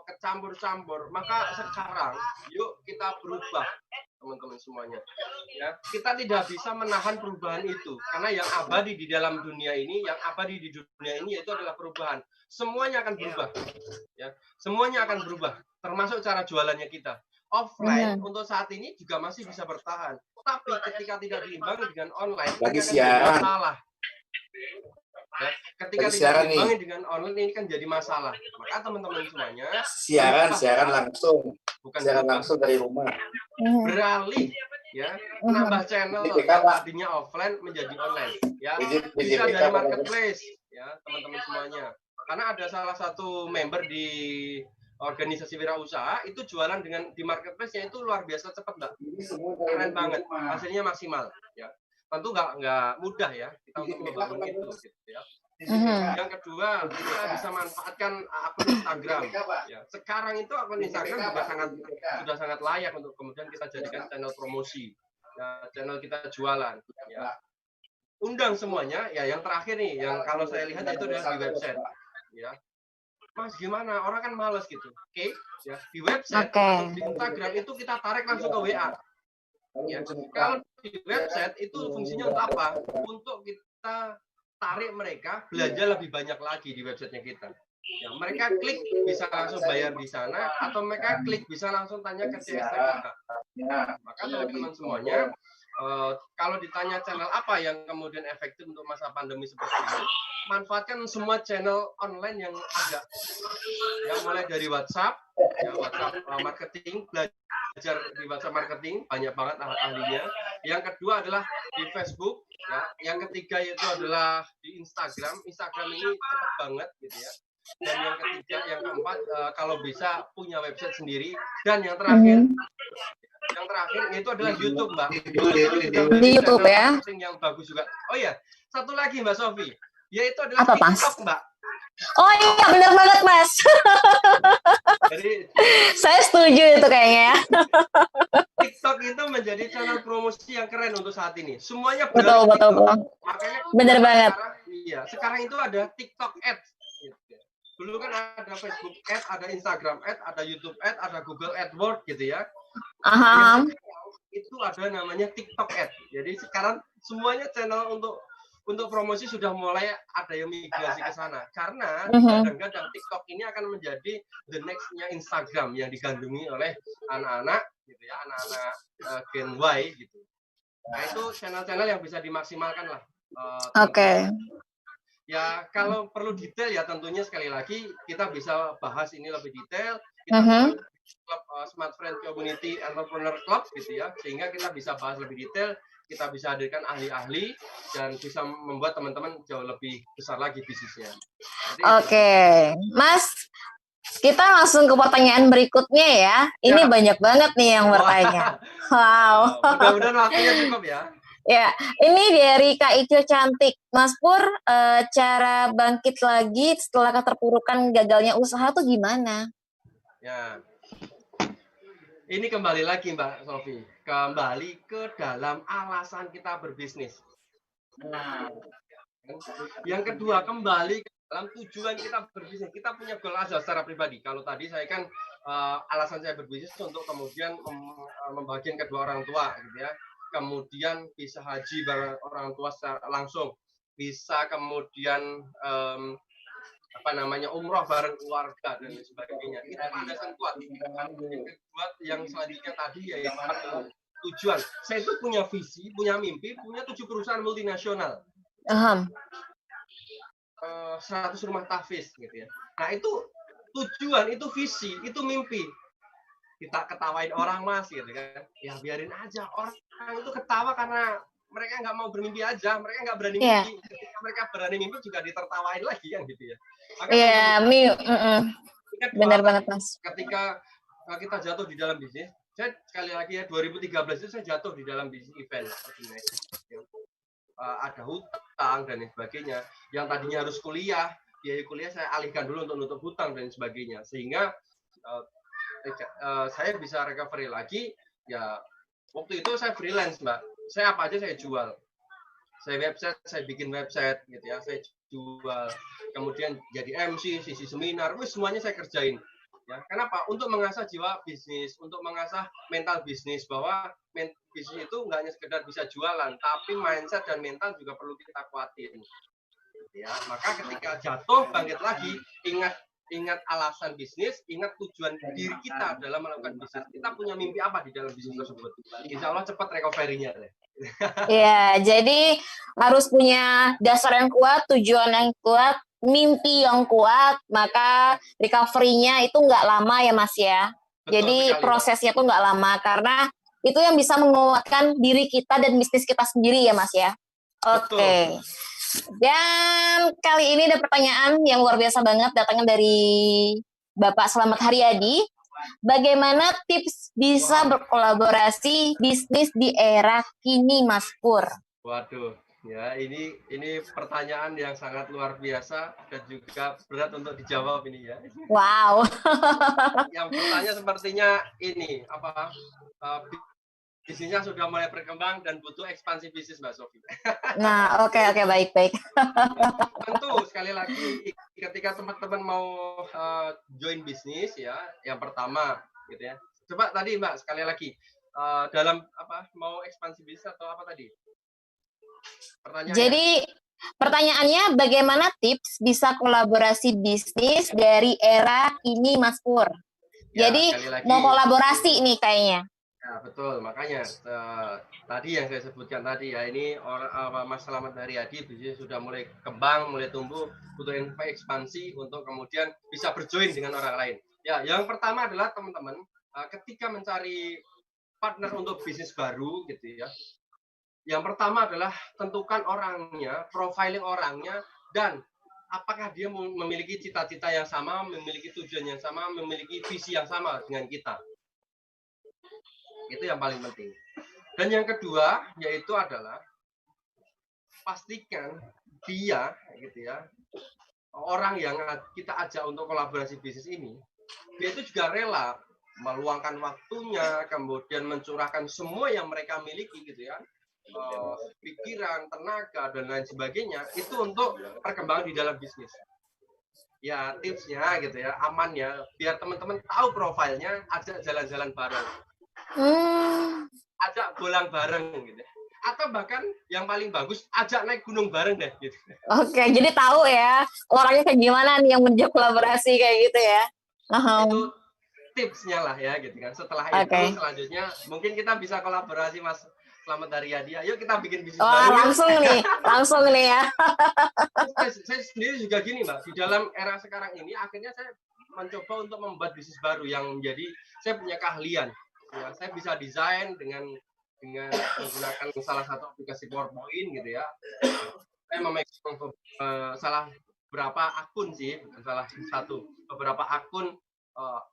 kecampur-campur, maka sekarang yuk kita berubah teman-teman semuanya ya. Kita tidak bisa menahan perubahan itu karena yang abadi di dalam dunia ini, yang abadi di dunia ini itu adalah perubahan. Semuanya akan berubah ya, semuanya akan berubah termasuk cara jualannya kita. Offline untuk saat ini juga masih bisa bertahan, tapi ketika tidak diimbangi dengan online lagi akan siaran masalah. Ya, ketika tidak diimbangi dengan online ini kan jadi masalah. Maka teman-teman semuanya siaran langsung, bukan siaran langsung dari rumah. Beralih ya, menambah channel yang tadinya offline menjadi online ya. Bisa dari marketplace ya teman-teman semuanya. Karena ada salah satu member di organisasi wirausaha itu jualan dengan di marketplace-nya itu luar biasa cepat, Mbak. Keren banget, hasilnya maksimal ya. Tentu nggak mudah ya kita untuk membangun itu gitu ya. Yang kedua, kita bisa manfaatkan akun Instagram ya. Sekarang itu akun Instagram sudah sangat layak untuk kemudian kita jadikan channel promosi ya, channel kita jualan ya. Undang semuanya ya. Yang terakhir nih yang kalau saya lihat itu adalah di website ya. Mas gimana, orang kan males gitu. Oke ya, di website atau di Instagram itu kita tarik langsung ke WA ya. Kalau di website itu fungsinya untuk apa? Untuk kita tarik mereka belanja lebih banyak lagi di websitenya kita. Ya, mereka klik bisa langsung bayar di sana, atau mereka klik bisa langsung tanya ke CSR kita. Maka teman-teman semuanya, kalau ditanya channel apa yang kemudian efektif untuk masa pandemi seperti ini, manfaatkan semua channel online yang ada. Ya, mulai dari WhatsApp, ya, WhatsApp marketing, belajar di WhatsApp marketing, banyak banget ahlinya. Yang kedua adalah di Facebook, ya. Yang ketiga itu adalah di Instagram. Instagram ini cepat banget gitu ya. Dan yang ketiga, yang keempat, kalau bisa punya website sendiri. Dan yang terakhir itu adalah YouTube, Mbak. YouTube ini juga Di YouTube channel ya. marketing yang bagus juga. Oh iya, satu lagi Mbak Sofi, yaitu adalah Apa, Mas? TikTok, Mbak. Oh iya, benar banget, Mas. Jadi Saya setuju itu kayaknya ya. TikTok itu menjadi channel promosi yang keren untuk saat ini. Semuanya Betul, beralih betul, TikTok. betul. Makanya Bener banget. sekarang itu ada TikTok Ads. Gitu. Dulu kan ada Facebook Ads, ada Instagram Ads, ada YouTube Ads, ada Google AdWords gitu ya. Aha. Itu ada namanya TikTok Ads. Jadi sekarang semuanya channel untuk promosi sudah mulai ada yang migrasi ke sana. Karena kadang-kadang TikTok ini akan menjadi the next-nya Instagram yang digandrungi oleh anak-anak gitu ya, anak-anak Gen Y gitu. Nah, itu channel-channel yang bisa dimaksimalkan lah. Oke. Ya, kalau perlu detail ya tentunya sekali lagi kita bisa bahas ini lebih detail. Kita klub Smart Friend Community Entrepreneur Club gitu ya, sehingga kita bisa bahas lebih detail, kita bisa hadirkan ahli-ahli dan bisa membuat teman-teman jauh lebih besar lagi bisnisnya. Oke, Mas, kita langsung ke pertanyaan berikutnya ya. Ini banyak banget nih yang bertanya. Wow. Mudah-mudahan waktunya cukup ya. Ya, ini dari Kak Ico Cantik. Mas Pur, cara bangkit lagi setelah keterpurukan gagalnya usaha tuh gimana? Ya. Ini kembali lagi Mbak Sofi, kembali ke dalam alasan kita berbisnis. Yang kedua, kembali ke dalam tujuan kita berbisnis. Kita punya goal aja secara pribadi. Kalau tadi saya kan alasan saya berbisnis untuk kemudian membagian kedua orang tua gitu ya. Kemudian bisa haji bareng orang tua secara langsung, bisa kemudian umroh bareng keluarga dan sebagainya. Itu landasan kuat. Yang kedua, yang selanjutnya tadi yaitu tujuan. Saya itu punya visi, punya mimpi, punya 7 perusahaan multinasional. 100 rumah tahfiz gitu ya. Nah, itu tujuan, itu visi, itu mimpi. Kita ketawain orang Mas gitu kan. Ya biarin aja, orang itu ketawa karena mereka nggak mau bermimpi aja, mereka nggak berani mimpi. Ketika mereka berani mimpi juga ditertawain lagi kan gitu ya. Benar banget Mas. Ketika kita jatuh di dalam bisnis, saya sekali lagi ya 2013 itu saya jatuh di dalam bisnis event. Ada hutang dan sebagainya. Yang tadinya harus kuliah, biaya kuliah saya alihkan dulu untuk nutup hutang dan sebagainya. Sehingga saya bisa recovery lagi. Ya waktu itu saya freelance Mbak. Saya apa aja saya jual. Saya bikin website gitu ya. Saya jual. Kemudian jadi MC, sisi seminar, semuanya saya kerjain. Ya, kenapa? Untuk mengasah jiwa bisnis, untuk mengasah mental bisnis, bahwa bisnis itu nggak hanya sekedar bisa jualan, tapi mindset dan mental juga perlu kita kuatin. Ya, maka ketika jatuh bangkit lagi, ingat alasan bisnis, ingat tujuan diri kita dalam melakukan bisnis. Kita punya mimpi apa di dalam bisnis tersebut? Insya Allah cepat recovery-nya deh. Ya, jadi harus punya dasar yang kuat, tujuan yang kuat, mimpi yang kuat, maka recovery-nya itu nggak lama ya Mas ya. Betul jadi sekali, prosesnya tuh nggak lama, karena itu yang bisa menguatkan diri kita dan bisnis kita sendiri ya Mas ya. Oke. Dan kali ini ada pertanyaan yang luar biasa banget, datangnya dari Bapak Selamat Haryadi. Bagaimana tips bisa berkolaborasi bisnis di era kini Mas Pur? Waduh. Ya, ini pertanyaan yang sangat luar biasa dan juga berat untuk dijawab ini ya. Wow. Yang bertanya sepertinya ini bisnisnya sudah mulai berkembang dan butuh ekspansi bisnis Mbak Sofi. Nah, oke, baik. Tentu sekali lagi ketika teman-teman mau join bisnis ya, yang pertama gitu ya. Coba tadi Mbak sekali lagi dalam mau ekspansi bisnis atau apa tadi? Jadi pertanyaannya, bagaimana tips bisa kolaborasi bisnis dari era ini Mas Pur? Ya, jadi mau kolaborasi nih kayaknya. Ya, betul. Makanya tadi yang saya sebutkan tadi ya, ini Mas Selamat Haryadi bisnis sudah mulai kembang, mulai tumbuh, butuh ekspansi untuk kemudian bisa berjoin dengan orang lain. Ya, yang pertama adalah teman-teman ketika mencari partner untuk bisnis baru gitu ya. Yang pertama adalah tentukan orangnya, profiling orangnya, dan apakah dia memiliki cita-cita yang sama, memiliki tujuan yang sama, memiliki visi yang sama dengan kita. Itu yang paling penting. Dan yang kedua yaitu adalah pastikan dia gitu ya, orang yang kita ajak untuk kolaborasi bisnis ini, dia itu juga rela meluangkan waktunya, kemudian mencurahkan semua yang mereka miliki gitu ya, pikiran, tenaga, dan lain sebagainya, itu untuk perkembangan di dalam bisnis. Ya tipsnya gitu ya, aman ya, biar teman-teman tahu profilnya, ajak jalan-jalan bareng, ajak bolang bareng gitu, atau bahkan yang paling bagus ajak naik gunung bareng deh gitu. Oke, jadi tahu ya orangnya kayak gimana nih yang menjadi kolaborasi kayak gitu ya. Itu tipsnya lah ya gitu kan. Setelah itu selanjutnya mungkin kita bisa kolaborasi Mas Slamet Haryadi. Ayo kita bikin bisnis baru. Langsung nih ya. Saya sendiri juga gini Mbak, di dalam era sekarang ini akhirnya saya mencoba untuk membuat bisnis baru yang menjadi saya punya keahlian. Ya, saya bisa desain dengan menggunakan salah satu aplikasi PowerPoint gitu ya. Saya memegang salah beberapa akun sih, bukan salah satu, beberapa akun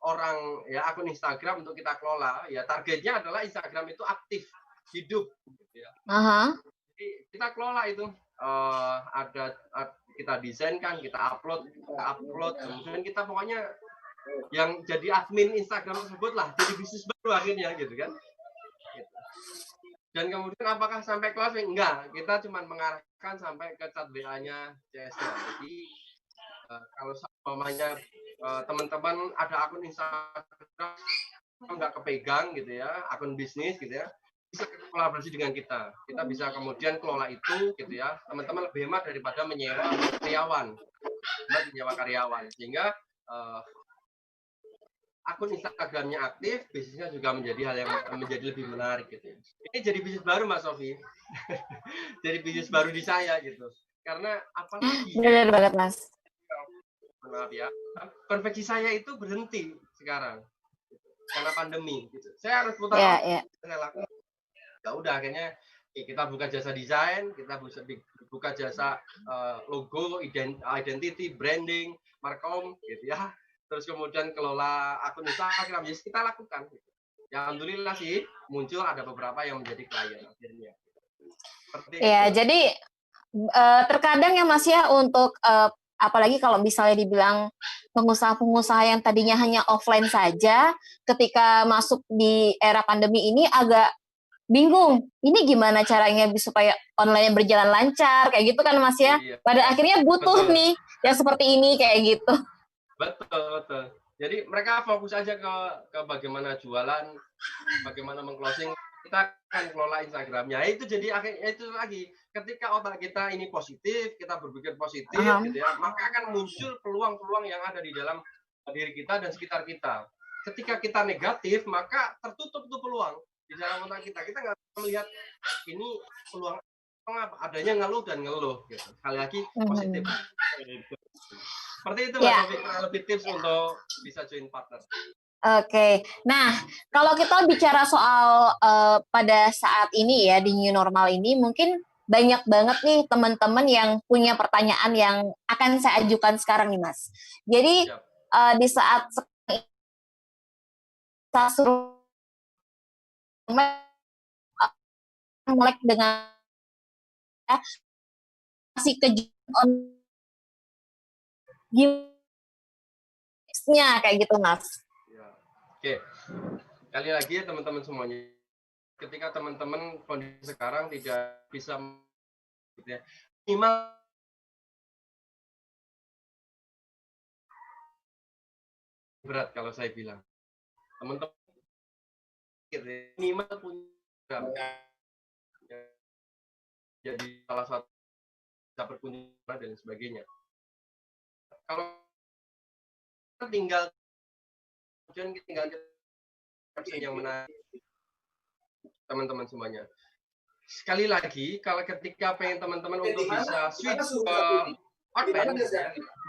orang ya, akun Instagram untuk kita kelola. Ya targetnya adalah Instagram itu aktif, hidup gitu ya. Jadi kita kelola itu, ada kita desainkan, kita upload, kemudian kita pokoknya yang jadi admin Instagram tersebut lah, jadi bisnis baru akhirnya gitu kan. Dan kemudian apakah sampai closing? Enggak, kita cuma mengarahkan sampai ke chat WA-nya CS-nya. Jadi kalau umpamanya teman-teman ada akun Instagram nggak kepegang gitu ya, akun bisnis gitu ya, bisa kolaborasi dengan kita. Kita bisa kemudian kelola itu gitu ya. Teman-teman lebih hemat daripada menyewa karyawan. Sehingga akun Instagramnya aktif, bisnisnya juga menjadi hal yang menjadi lebih menarik gitu. Ini jadi bisnis baru Mas Sofi. Jadi bisnis baru di saya gitu. Karena apalagi Benar banget Mas. Maaf ya, konveksi saya itu berhenti sekarang karena pandemi gitu. Saya harus putar lakukan. Ya udah akhirnya kita buka jasa desain, kita buka jasa logo, identity, branding, markom gitu ya. Terus kemudian kelola akun Instagram, jadi kita lakukan. Ya alhamdulillah sih muncul ada beberapa yang menjadi klien akhirnya. Ya, jadi terkadang ya Mas ya, untuk apalagi kalau misalnya dibilang pengusaha-pengusaha yang tadinya hanya offline saja, ketika masuk di era pandemi ini agak bingung. Ini gimana caranya supaya online berjalan lancar, kayak gitu kan Mas ya? Pada akhirnya butuh nih yang seperti ini kayak gitu. Betul. Jadi mereka fokus aja ke bagaimana jualan, bagaimana mengclosing. Kita akan kelola Instagramnya. Itu jadi akhirnya itu lagi. Ketika otak kita ini positif, kita berpikir positif, gitu ya, maka akan muncul peluang-peluang yang ada di dalam diri kita dan sekitar kita. Ketika kita negatif, maka tertutup tuh peluang di dalam otak kita. Kita nggak bisa melihat ini peluang apa, adanya ngeluh dan ngeluh. Gitu. Sekali lagi positif. Seperti itu Mbak Sofi, lebih tips untuk bisa join partner. Oke, nah kalau kita bicara soal pada saat ini ya di new normal ini, mungkin banyak banget nih teman-teman yang punya pertanyaan yang akan saya ajukan sekarang nih Mas. Jadi di saat kita suruh melek dengan kasih kejutan gimana kayak gitu Mas. Oke, kali lagi ya teman-teman semuanya, ketika teman-teman kondisi sekarang tidak bisa gitu ya, minimal berat kalau saya bilang teman-teman gitu ya, minimal punya jadi salah satu bisa berkunjung dan sebagainya. Kalau tinggal yang menarik teman-teman semuanya. Sekali lagi, kalau ketika pengen teman-teman untuk bisa switch ke online,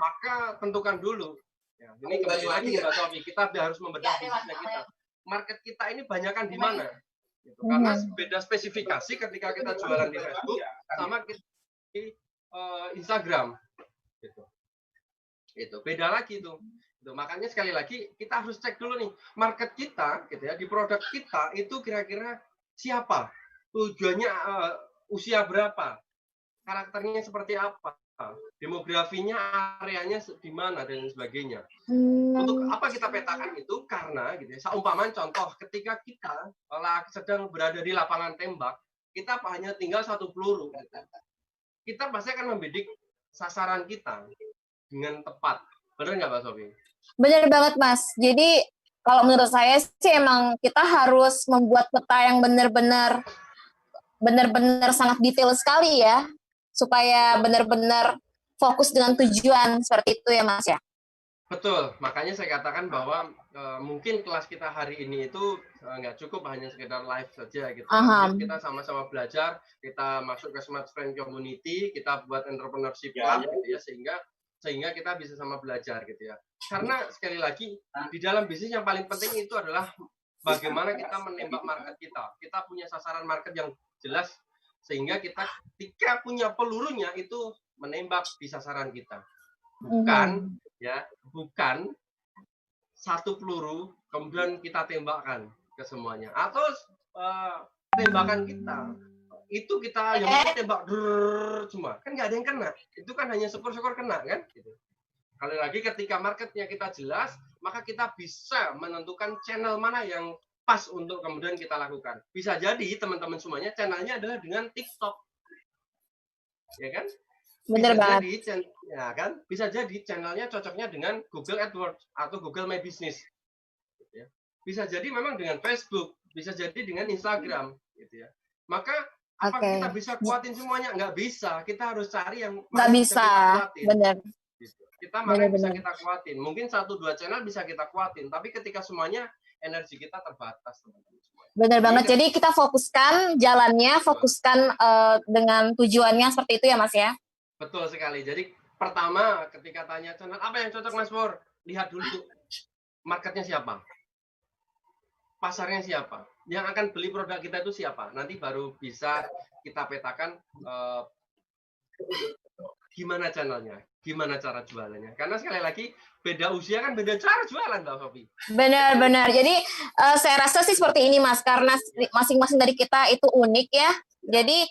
maka tentukan dulu. Ya, ini kembali lagi Mbak Sofi, kita harus membedah bisnisnya kita. Market kita ini banyakkan di mana? Gitu. Karena beda spesifikasi ketika kita jualan di Facebook sama kita di Instagram. Gitu. Itu beda lagi tuh. Gitu. Makanya sekali lagi kita harus cek dulu nih market kita, gitu ya, di produk kita itu kira-kira siapa, tujuannya usia berapa, karakternya seperti apa, demografinya, areanya di mana dan sebagainya. Untuk apa kita petakan itu? Karena gitu ya, seumpama contoh ketika kita sedang berada di lapangan tembak, kita hanya tinggal satu peluru. Gitu. Kita pasti akan membidik sasaran kita dengan tepat. Benar nggak, Pak Sofi? Benar banget, Mas. Jadi kalau menurut saya sih emang kita harus membuat peta yang benar-benar sangat detail sekali ya, supaya benar-benar fokus dengan tujuan seperti itu ya, Mas ya. Betul, makanya saya katakan bahwa mungkin kelas kita hari ini itu nggak cukup hanya sekedar live saja gitu. Kita sama-sama belajar, kita masuk ke Smart Friend Community, kita buat entrepreneurship club gitu ya, sehingga kita bisa sama belajar gitu ya. Karena sekali lagi di dalam bisnis yang paling penting itu adalah bagaimana kita menembak market kita. Kita punya sasaran market yang jelas sehingga kita ketika punya pelurunya itu menembak di sasaran kita. Bukan satu peluru kemudian kita tembakkan ke semuanya atau tembakan kita itu kita yang tembak cuma kan nggak ada yang kena, itu kan hanya syukur-syukur kena kan gitu. Kali lagi ketika marketnya kita jelas maka kita bisa menentukan channel mana yang pas untuk kemudian kita lakukan. Bisa jadi teman-teman semuanya channelnya adalah dengan TikTok, ya kan? Bener banget. Ya kan? Bisa jadi channelnya cocoknya dengan Google AdWords atau Google My Business. Gitu ya. Bisa jadi memang dengan Facebook, bisa jadi dengan Instagram, gitu ya. Maka apa kita bisa kuatin semuanya? Nggak bisa. Kita harus cari yang nggak bisa. Benar. Gitu. Kita mana bisa kita kuatin. Mungkin 1-2 channel bisa kita kuatin, tapi ketika semuanya energi kita terbatas, teman-teman semua. Benar banget. Jadi kita fokuskan jalannya, fokuskan dengan tujuannya seperti itu ya, Mas ya. Betul sekali. Jadi pertama ketika tanya channel apa yang cocok Mas Pur, lihat dulu marketnya siapa, pasarnya siapa, yang akan beli produk kita itu siapa. Nanti baru bisa kita petakan gimana channelnya, gimana cara jualannya. Karena sekali lagi beda usia kan beda cara jualan, Mbak Sofi. Benar-benar. Jadi saya rasa sih seperti ini, Mas, karena masing-masing dari kita itu unik ya. Jadi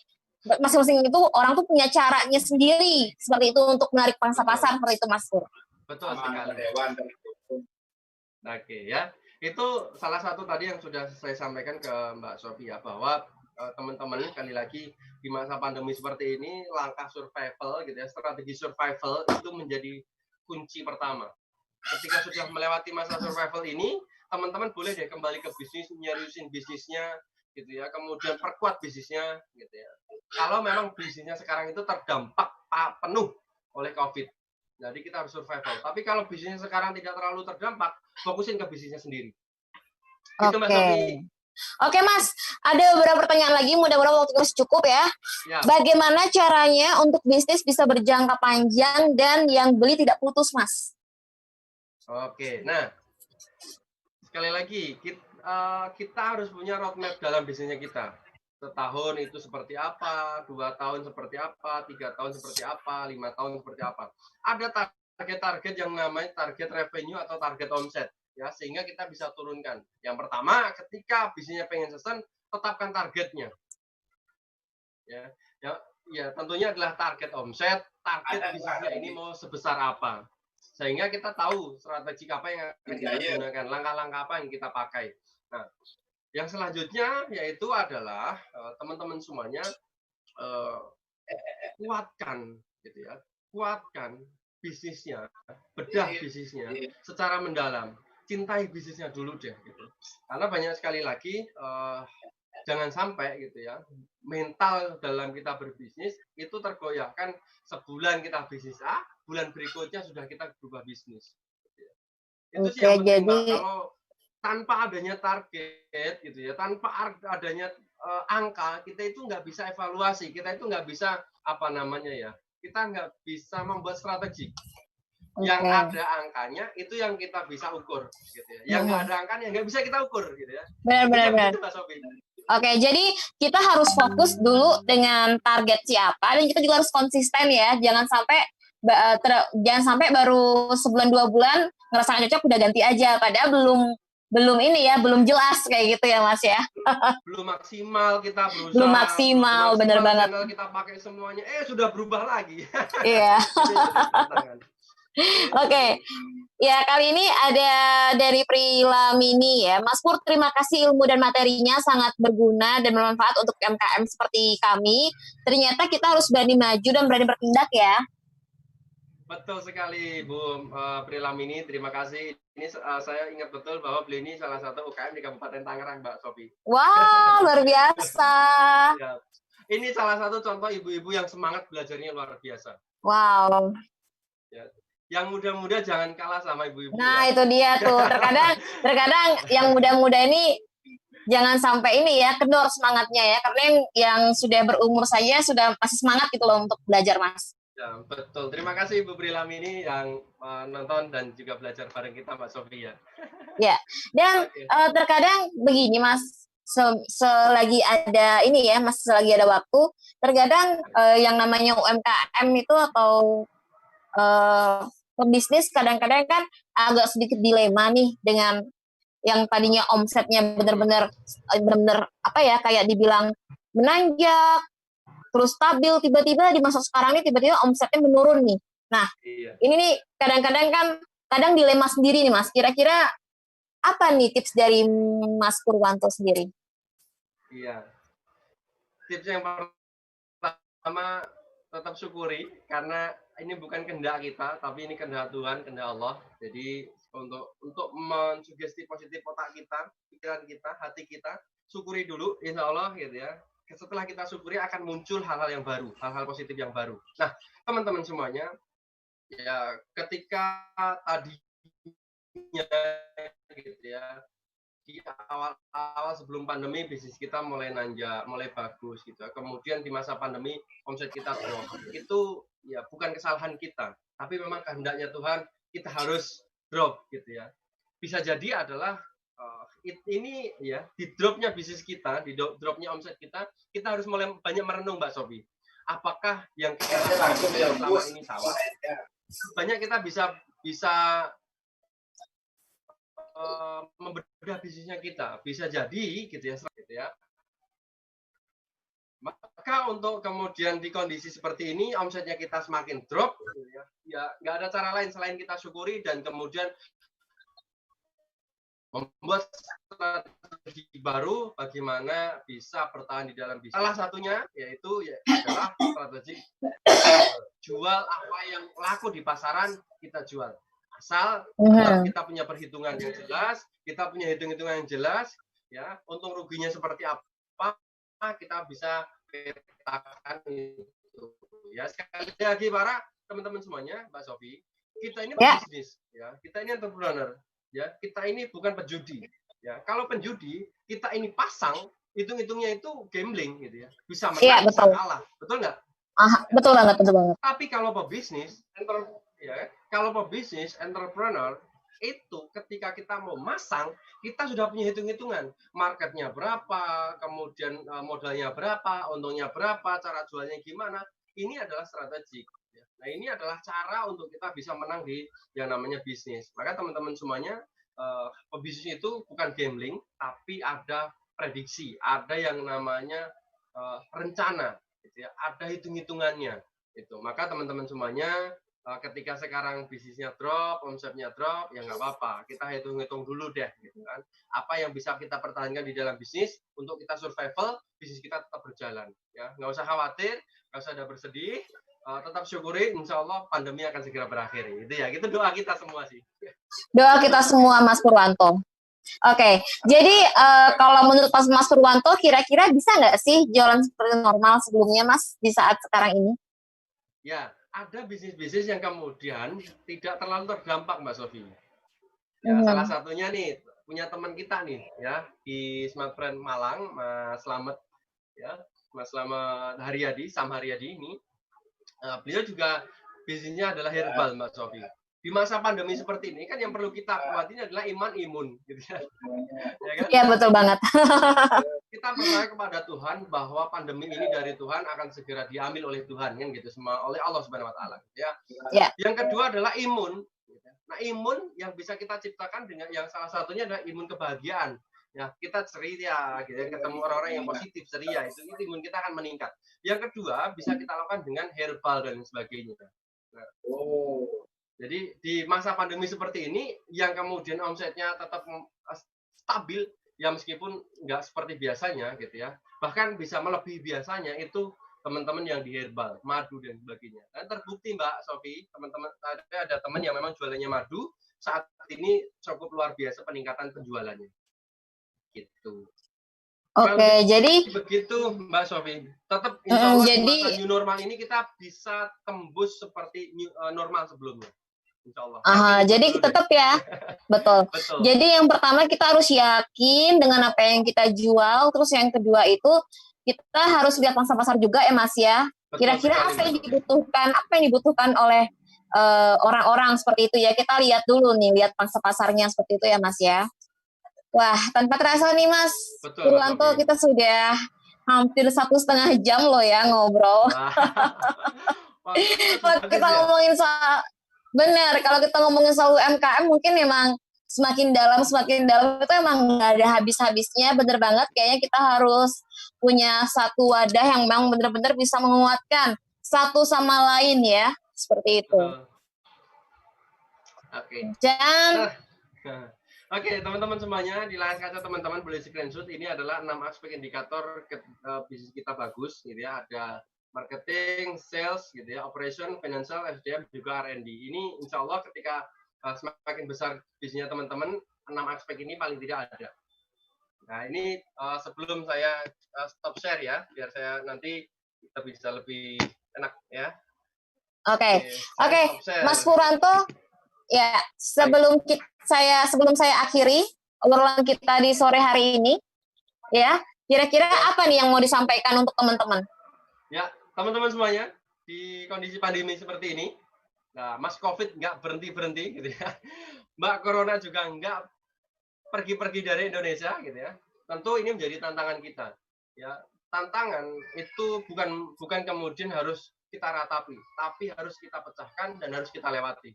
masing-masing itu orang tuh punya caranya sendiri seperti itu untuk menarik pangsa pasar seperti itu, Mas Pur. Betul sekali. Oke ya, itu salah satu tadi yang sudah saya sampaikan ke Mbak Sofi ya, bahwa teman-teman sekali lagi di masa pandemi seperti ini langkah survival gitu ya, strategi survival itu menjadi kunci pertama. Ketika sudah melewati masa survival ini, teman-teman boleh deh kembali ke bisnis, nyeriusin bisnisnya gitu ya, kemudian perkuat bisnisnya gitu ya. Kalau memang bisnisnya sekarang itu terdampak penuh oleh COVID, jadi kita harus survival. Tapi kalau bisnisnya sekarang tidak terlalu terdampak, fokusin ke bisnisnya sendiri. Itu Mbak Sofi. Oke Mas, ada beberapa pertanyaan lagi, mudah-mudahan waktu masih cukup ya. Bagaimana caranya untuk bisnis bisa berjangka panjang dan yang beli tidak putus, Mas? Oke, nah sekali lagi kita harus punya roadmap dalam bisnisnya kita. Setahun itu seperti apa, 2 tahun seperti apa, 3 tahun seperti apa, 5 tahun seperti apa. Ada target-target yang namanya target revenue atau target omset. Ya, sehingga kita bisa turunkan. Yang pertama, ketika bisnisnya pengen sesen, tetapkan targetnya. Ya, tentunya adalah target omset, target bisnisnya ini mau sebesar apa. Sehingga kita tahu strategi apa yang akan kita gunakan, langkah-langkah apa yang kita pakai. Nah, yang selanjutnya yaitu adalah teman-teman semuanya kuatkan, gitu ya, kuatkan bisnisnya, bedah bisnisnya secara mendalam. Cintai bisnisnya dulu deh gitu. Karena banyak sekali lagi jangan sampai gitu ya, mental dalam kita berbisnis itu tergoyahkan sebulan kita bisnis A, bulan berikutnya sudah kita berubah bisnis. Itu sih yang penting, Mbak. Kalau tanpa adanya target gitu ya, tanpa adanya angka, kita itu nggak bisa evaluasi, kita itu nggak bisa apa namanya ya, kita nggak bisa membuat strategi. Yang ada angkanya itu yang kita bisa ukur gitu ya. Yang nggak ada angkanya nggak bisa kita ukur gitu ya. Benar. Itu Mbak Sofi. Oke, jadi kita harus fokus dulu dengan target siapa dan kita juga harus konsisten ya. Jangan sampai baru sebulan 2 bulan ngerasa nggak cocok udah ganti aja. Padahal belum ini ya, belum jelas kayak gitu ya Mas ya. Belum maksimal kita berusaha. Belum maksimal, bener banget. Channel kita pakai semuanya, sudah berubah lagi. Iya. Itu yang jadi tantangan. Oke, ya kali ini ada dari Prilamini ya. Mas Pur, terima kasih ilmu dan materinya sangat berguna dan bermanfaat untuk UMKM seperti kami. Ternyata kita harus berani maju dan berani bertindak ya. Betul sekali Bu Prilamini, terima kasih. Ini saya ingat betul bahwa beliau ini salah satu UKM di Kabupaten Tangerang, Mbak Sofi. Wah, luar biasa. Ya. Ini salah satu contoh ibu-ibu yang semangat belajarnya luar biasa. Wow. Ya. Yang muda-muda jangan kalah sama ibu-ibu. Nah, itu dia tuh. Terkadang yang muda-muda ini jangan sampai ini ya, kendor semangatnya ya. Karena yang sudah berumur saja sudah masih semangat gitu loh untuk belajar, Mas. Ya, betul. Terima kasih Ibu Prilamini yang nonton dan juga belajar bareng kita, Mbak Sofi ya. Ya, dan terkadang begini, Mas. Selagi ada ini ya, Mas, selagi ada waktu, terkadang yang namanya UMKM itu atau pebisnis kadang-kadang kan agak sedikit dilema nih dengan yang tadinya omsetnya benar-benar apa ya, kayak dibilang menanjak terus stabil, tiba-tiba di masa sekarang ini tiba-tiba omsetnya menurun nih. Nah, ini nih kadang dilema sendiri nih Mas. Kira-kira apa nih tips dari Mas Purwanto sendiri? Iya. Tips yang pertama, tetap syukuri karena ini bukan kehendak kita, tapi ini kehendak Tuhan, kehendak Allah. Jadi untuk mensugesti positif otak kita, pikiran kita, hati kita, syukuri dulu, insya Allah gitu ya. Setelah kita syukuri akan muncul hal-hal yang baru, hal-hal positif yang baru. Nah, teman-teman semuanya, ya ketika tadinya gitu ya, di awal sebelum pandemi bisnis kita mulai nanjak, mulai bagus gitu. Kemudian di masa pandemi omset kita drop. Itu ya bukan kesalahan kita, tapi memang kehendaknya Tuhan kita harus drop gitu ya. Bisa jadi adalah ini ya di dropnya bisnis kita, di dropnya omset kita harus mulai banyak merenung Mbak Sofi. Apakah yang kita lakukan selama ini salah? Banyak kita bisa membedah bisnisnya kita, bisa jadi gitu ya. Maka untuk kemudian di kondisi seperti ini omsetnya kita semakin drop, gitu ya nggak ada cara lain selain kita syukuri dan kemudian membuat strategi baru bagaimana bisa bertahan di dalam bisnis. Salah satunya yaitu adalah strategi jual apa yang laku di pasaran kita jual. Asal kita punya perhitungan yang jelas, kita punya hitung-hitungan yang jelas, ya untung ruginya seperti apa kita bisa petakan itu. Ya sekali lagi para teman-teman semuanya, Mbak Sofi, kita ini bisnis, ya kita ini entrepreneur, ya kita ini bukan penjudi. Ya kalau penjudi kita ini pasang hitung-hitungnya itu gambling gitu ya, bisa menang, bisa kalah, betul nggak? Betul banget. Tapi kalau pebisnis, kalau pebisnis, entrepreneur, itu ketika kita mau masang, kita sudah punya hitung-hitungan. Marketnya berapa, kemudian modalnya berapa, untungnya berapa, cara jualnya gimana. Ini adalah strategi. Nah, ini adalah cara untuk kita bisa menang di yang namanya bisnis. Maka teman-teman semuanya, pebisnis itu bukan gambling, tapi ada prediksi. Ada yang namanya rencana. Gitu ya. Ada hitung-hitungannya. Gitu. Maka teman-teman semuanya, ketika sekarang bisnisnya drop, omsetnya drop, ya nggak apa-apa. Kita hitung-hitung dulu deh, gitu kan. Apa yang bisa kita pertahankan di dalam bisnis untuk kita survival, bisnis kita tetap berjalan. Ya, nggak usah khawatir, nggak usah ada bersedih, tetap syukuri, insya Allah pandemi akan segera berakhir. Itu ya, itu doa kita semua sih. Doa kita semua, Mas Purwanto. Oke, jadi kalau menurut Mas Purwanto, kira-kira bisa nggak sih jualan seperti normal sebelumnya, Mas, di saat sekarang ini? Ya, ada bisnis-bisnis yang kemudian tidak terlalu terdampak, Mbak Sofi. Ya, salah satunya nih, punya teman kita nih, ya di Smart Friend Malang, Mas Slamet, ya, Mas Slamet Haryadi, Sam Haryadi ini, beliau juga bisnisnya adalah herbal, Mbak Sofi. Di masa pandemi seperti ini kan yang perlu kita kuatin adalah iman imun, gitu ya. Iya, betul banget. kita percaya kepada Tuhan bahwa pandemi ini dari Tuhan akan segera diambil oleh Tuhan kan gitu, semua oleh Allah Subhanahu wa taala ya. Ya. Yang kedua adalah imun. Nah, imun yang bisa kita ciptakan dengan yang salah satunya adalah imun kebahagiaan. Ya, kita ceria gitu ya, ketemu orang-orang yang positif, ceria, itu imun kita akan meningkat. Yang kedua, bisa kita lakukan dengan herbal dan sebagainya. Nah, jadi di masa pandemi seperti ini yang kemudian omsetnya tetap stabil ya meskipun nggak seperti biasanya gitu ya, bahkan bisa melebihi biasanya itu teman-teman yang di herbal, madu dan sebagainya. Dan terbukti Mbak Sofi, teman-teman ada teman yang memang jualannya madu saat ini cukup luar biasa peningkatan penjualannya. Gitu. Oke, jadi begitu Mbak Sofi. Tetap insya Allah jadi di masa new normal ini kita bisa tembus seperti normal sebelumnya. Insya Allah. jadi tetap ya, betul. Betul. Jadi yang pertama kita harus yakin dengan apa yang kita jual, terus yang kedua itu kita harus lihat pangsa pasar juga ya Mas ya. Kira-kira apa yang dibutuhkan oleh orang-orang seperti itu ya. Kita lihat dulu nih, lihat pangsa pasarnya seperti itu ya Mas ya. Wah, tanpa terasa nih Mas Purwanto, kita sudah hampir 1,5 jam loh ya ngobrol. Kalau kita ngomongin soal kalau kita ngomongin soal UMKM mungkin memang semakin dalam itu emang nggak ada habis-habisnya. Bener banget, kayaknya kita harus punya satu wadah yang memang bener-bener bisa menguatkan satu sama lain ya, seperti itu. Oke. Dan Oke, teman-teman semuanya, di layar kaca teman-teman boleh screenshot. Ini adalah 6 aspek indikator bisnis kita bagus, gitu ya. Ada marketing, sales, gitu ya, operation, financial, SDM, juga R&D. Ini insya Allah ketika semakin besar bisnisnya teman-teman, 6 aspek ini paling tidak ada. Nah, ini sebelum saya stop share ya, biar saya nanti kita bisa lebih enak ya. Oke. Mas Purwanto, ya sebelum saya akhiri obrolan kita di sore hari ini, ya kira-kira apa nih yang mau disampaikan untuk teman-teman? Ya, teman-teman semuanya, di kondisi pandemi seperti ini, nah Mas COVID nggak berhenti gitu ya, Mbak Corona juga nggak pergi-pergi dari Indonesia gitu ya. Tentu ini menjadi tantangan kita. Ya, tantangan itu bukan kemudian harus kita ratapi, tapi harus kita pecahkan dan harus kita lewati.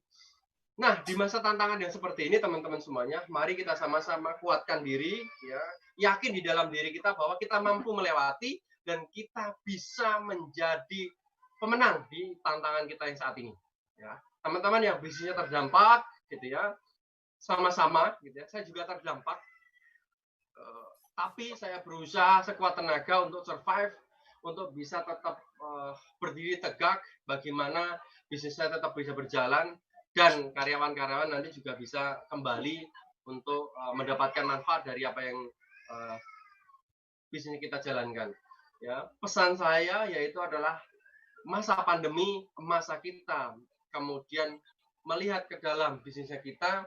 Nah, di masa tantangan yang seperti ini, teman-teman semuanya, mari kita sama-sama kuatkan diri, ya, yakin di dalam diri kita bahwa kita mampu melewati dan kita bisa menjadi pemenang di tantangan kita yang saat ini. Ya, teman-teman yang bisnisnya terdampak, gitu ya, sama-sama, gitu ya. Saya juga terdampak, tapi saya berusaha sekuat tenaga untuk survive, untuk bisa tetap berdiri tegak, bagaimana bisnis saya tetap bisa berjalan. Dan karyawan-karyawan nanti juga bisa kembali untuk mendapatkan manfaat dari apa yang bisnis kita jalankan. Ya, pesan saya yaitu adalah masa pandemi, masa kita kemudian melihat ke dalam bisnisnya kita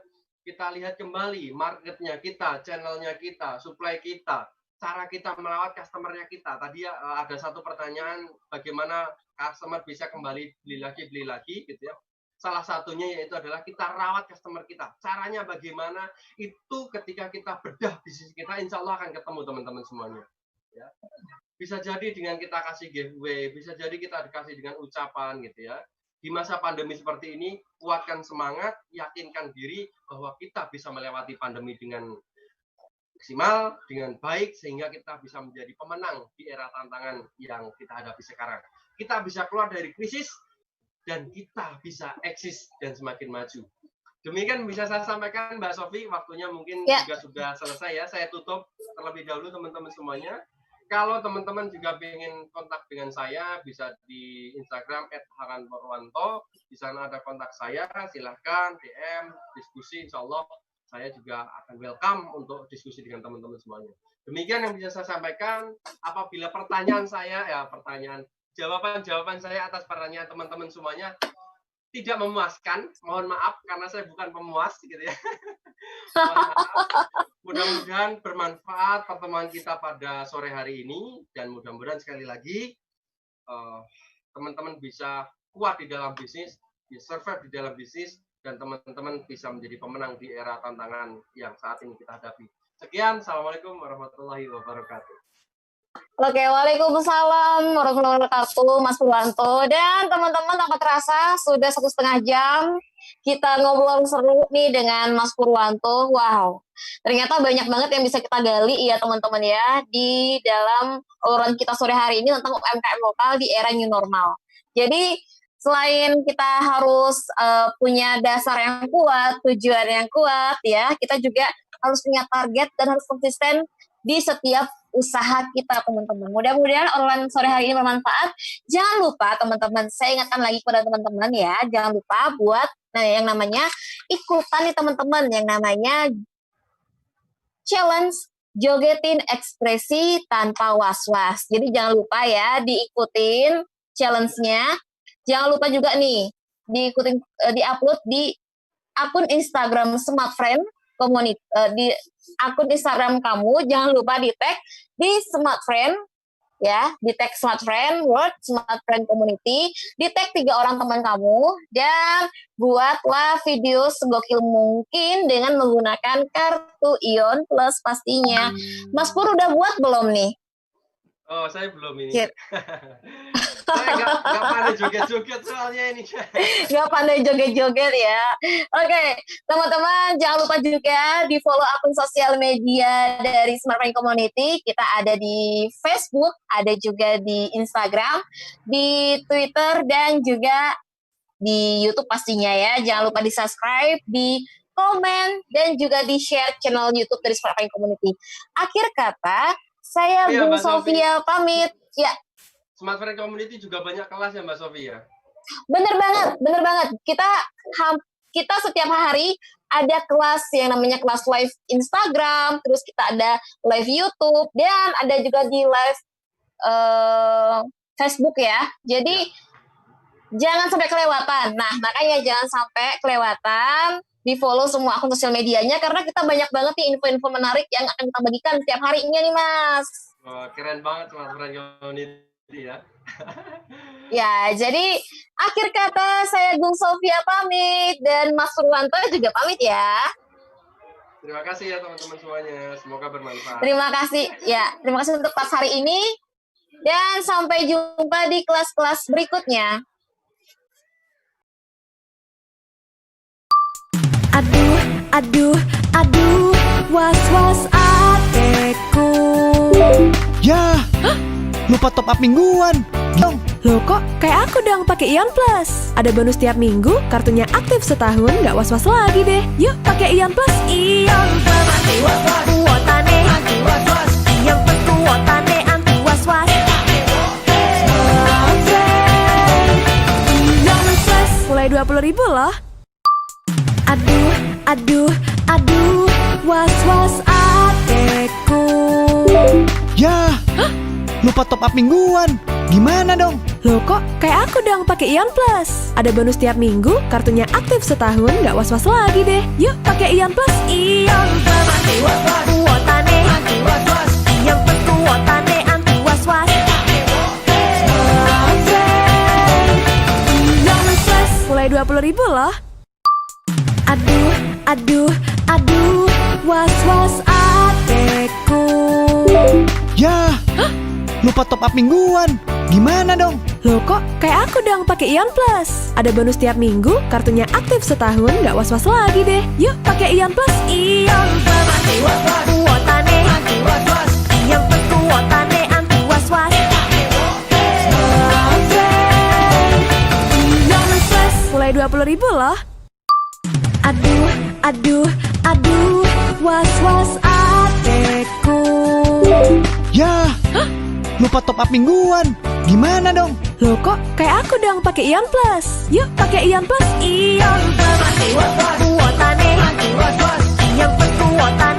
lihat kembali marketnya kita, channelnya kita, supply kita, cara kita melawat customernya kita. Tadi ada satu pertanyaan, bagaimana customer bisa kembali beli lagi, gitu ya. Salah satunya yaitu adalah kita rawat customer kita. Caranya bagaimana? Itu ketika kita bedah bisnis kita, insya Allah akan ketemu teman-teman semuanya. Ya. Bisa jadi dengan kita kasih giveaway, bisa jadi kita dikasih dengan ucapan gitu ya. Di masa pandemi seperti ini, kuatkan semangat, yakinkan diri bahwa kita bisa melewati pandemi dengan maksimal, dengan baik, sehingga kita bisa menjadi pemenang di era tantangan yang kita hadapi sekarang. Kita bisa keluar dari krisis, dan kita bisa eksis dan semakin maju. Demikian bisa saya sampaikan Mbak Sofi, waktunya mungkin juga sudah selesai ya. Saya tutup terlebih dahulu teman-teman semuanya. Kalau teman-teman juga ingin kontak dengan saya, bisa di Instagram @haranpurwanto. Di sana ada kontak saya, silahkan DM, diskusi, insya Allah saya juga akan welcome untuk diskusi dengan teman-teman semuanya. Demikian yang bisa saya sampaikan. Apabila pertanyaan saya, jawaban saya atas pertanyaan teman-teman semuanya tidak memuaskan, mohon maaf karena saya bukan pemuas gitu ya. Mudah-mudahan bermanfaat pertemuan kita pada sore hari ini dan mudah-mudahan sekali lagi teman-teman bisa kuat di dalam bisnis, survive di dalam bisnis dan teman-teman bisa menjadi pemenang di era tantangan yang saat ini kita hadapi. Sekian, assalamualaikum warahmatullahi wabarakatuh. Oke, waalaikumsalam warahmatullahi wabarakatuh, Mas Purwanto. Dan teman-teman, tanpa terasa sudah 1,5 jam kita ngobrol seru nih dengan Mas Purwanto. Wow, ternyata banyak banget yang bisa kita gali ya teman-teman ya di dalam obrolan kita sore hari ini tentang UMKM lokal di era new normal. Jadi selain kita harus punya dasar yang kuat, tujuan yang kuat ya, kita juga harus punya target dan harus konsisten di setiap usaha kita teman-teman. Mudah-mudahan obrolan sore hari ini bermanfaat. Jangan lupa teman-teman, saya ingatkan lagi kepada teman-teman ya, jangan lupa buat yang namanya ikutan nih teman-teman, yang namanya challenge jogetin ekspresi tanpa was-was. Jadi jangan lupa ya diikutin challenge-nya. Jangan lupa juga nih diikutin, diupload di akun Instagram Smart Friend Community, di akun Instagram kamu. Jangan lupa di tag di Smart Friend ya, di tag Smart Friend World Smart Friend Community, di tag 3 orang teman kamu, dan buatlah video segokil mungkin dengan menggunakan kartu Ion Plus pastinya. Mas Pur udah buat belum nih? Oh, saya belum ini. Saya nggak pandai joget-joget soalnya ini. Nggak pandai joget-joget ya. Oke, teman-teman jangan lupa juga di follow akun sosial media dari Smart Friend Community. Kita ada di Facebook, ada juga di Instagram, di Twitter, dan juga di YouTube pastinya ya. Jangan lupa di subscribe, di komen, dan juga di share channel YouTube dari Smart Friend Community. Akhir kata, saya Iya, Bu Mbak Sofia pamit. Ya. Smart Friend Community juga banyak kelas ya Mbak Sofia? Bener banget. Kita setiap hari ada kelas yang namanya kelas live Instagram, terus kita ada live YouTube, dan ada juga di live Facebook ya. Jadi jangan sampai kelewatan. Nah, makanya jangan sampai kelewatan. Di follow semua akun sosial medianya karena kita banyak banget nih info-info menarik yang akan kita bagikan setiap harinya nih Mas. Wah, keren banget Smart Friend Community ya. Ya, jadi akhir kata saya Gung Sofia pamit dan Mas Purwanto juga pamit ya. Terima kasih ya teman-teman semuanya. Semoga bermanfaat. Terima kasih ya, terima kasih untuk kelas hari ini dan sampai jumpa di kelas-kelas berikutnya. Aduh, was-was adekku. Yah, lupa top up mingguan. Dong, Loh kok kayak aku dong pakai Ion Plus. Ada bonus tiap minggu, kartunya aktif setahun, nggak was-was lagi deh. Yuk pakai Ion Plus. Ion Plus, kuotane, Ion Plus kuotane anti was-was. Ion Plus mulai 20.000 loh. Aduh, was-was adekku. yah, lupa top up mingguan. Gimana dong? Loh kok kayak aku dong pakai Ion Plus. Ada bonus tiap minggu, kartunya aktif setahun, nggak was-was lagi deh. Yuk pakai Ion Plus. Ion Plus, kuotane, Ion Plus kuotane anti was-was. Ion Plus mulai 20.000 loh. Aduh, was-was adekku. Yah, lupa top up mingguan. Gimana dong? Loh kok kayak aku dong pakai Ion Plus. Ada bonus tiap minggu, kartunya aktif setahun, nggak was-was lagi deh. Yuk pakai Ion Plus. Ion Plus, kuotane, Ion Plus kuotane anti was-was. Ion Plus mulai 20.000 loh. Aduh, was-was adekku. Yah, lupa top up mingguan. Gimana dong? Loh kok kayak aku dong pakai Ion Plus. Yuk pakai Ion Plus. Ion Plus, kuotane, Ion Plus kuotane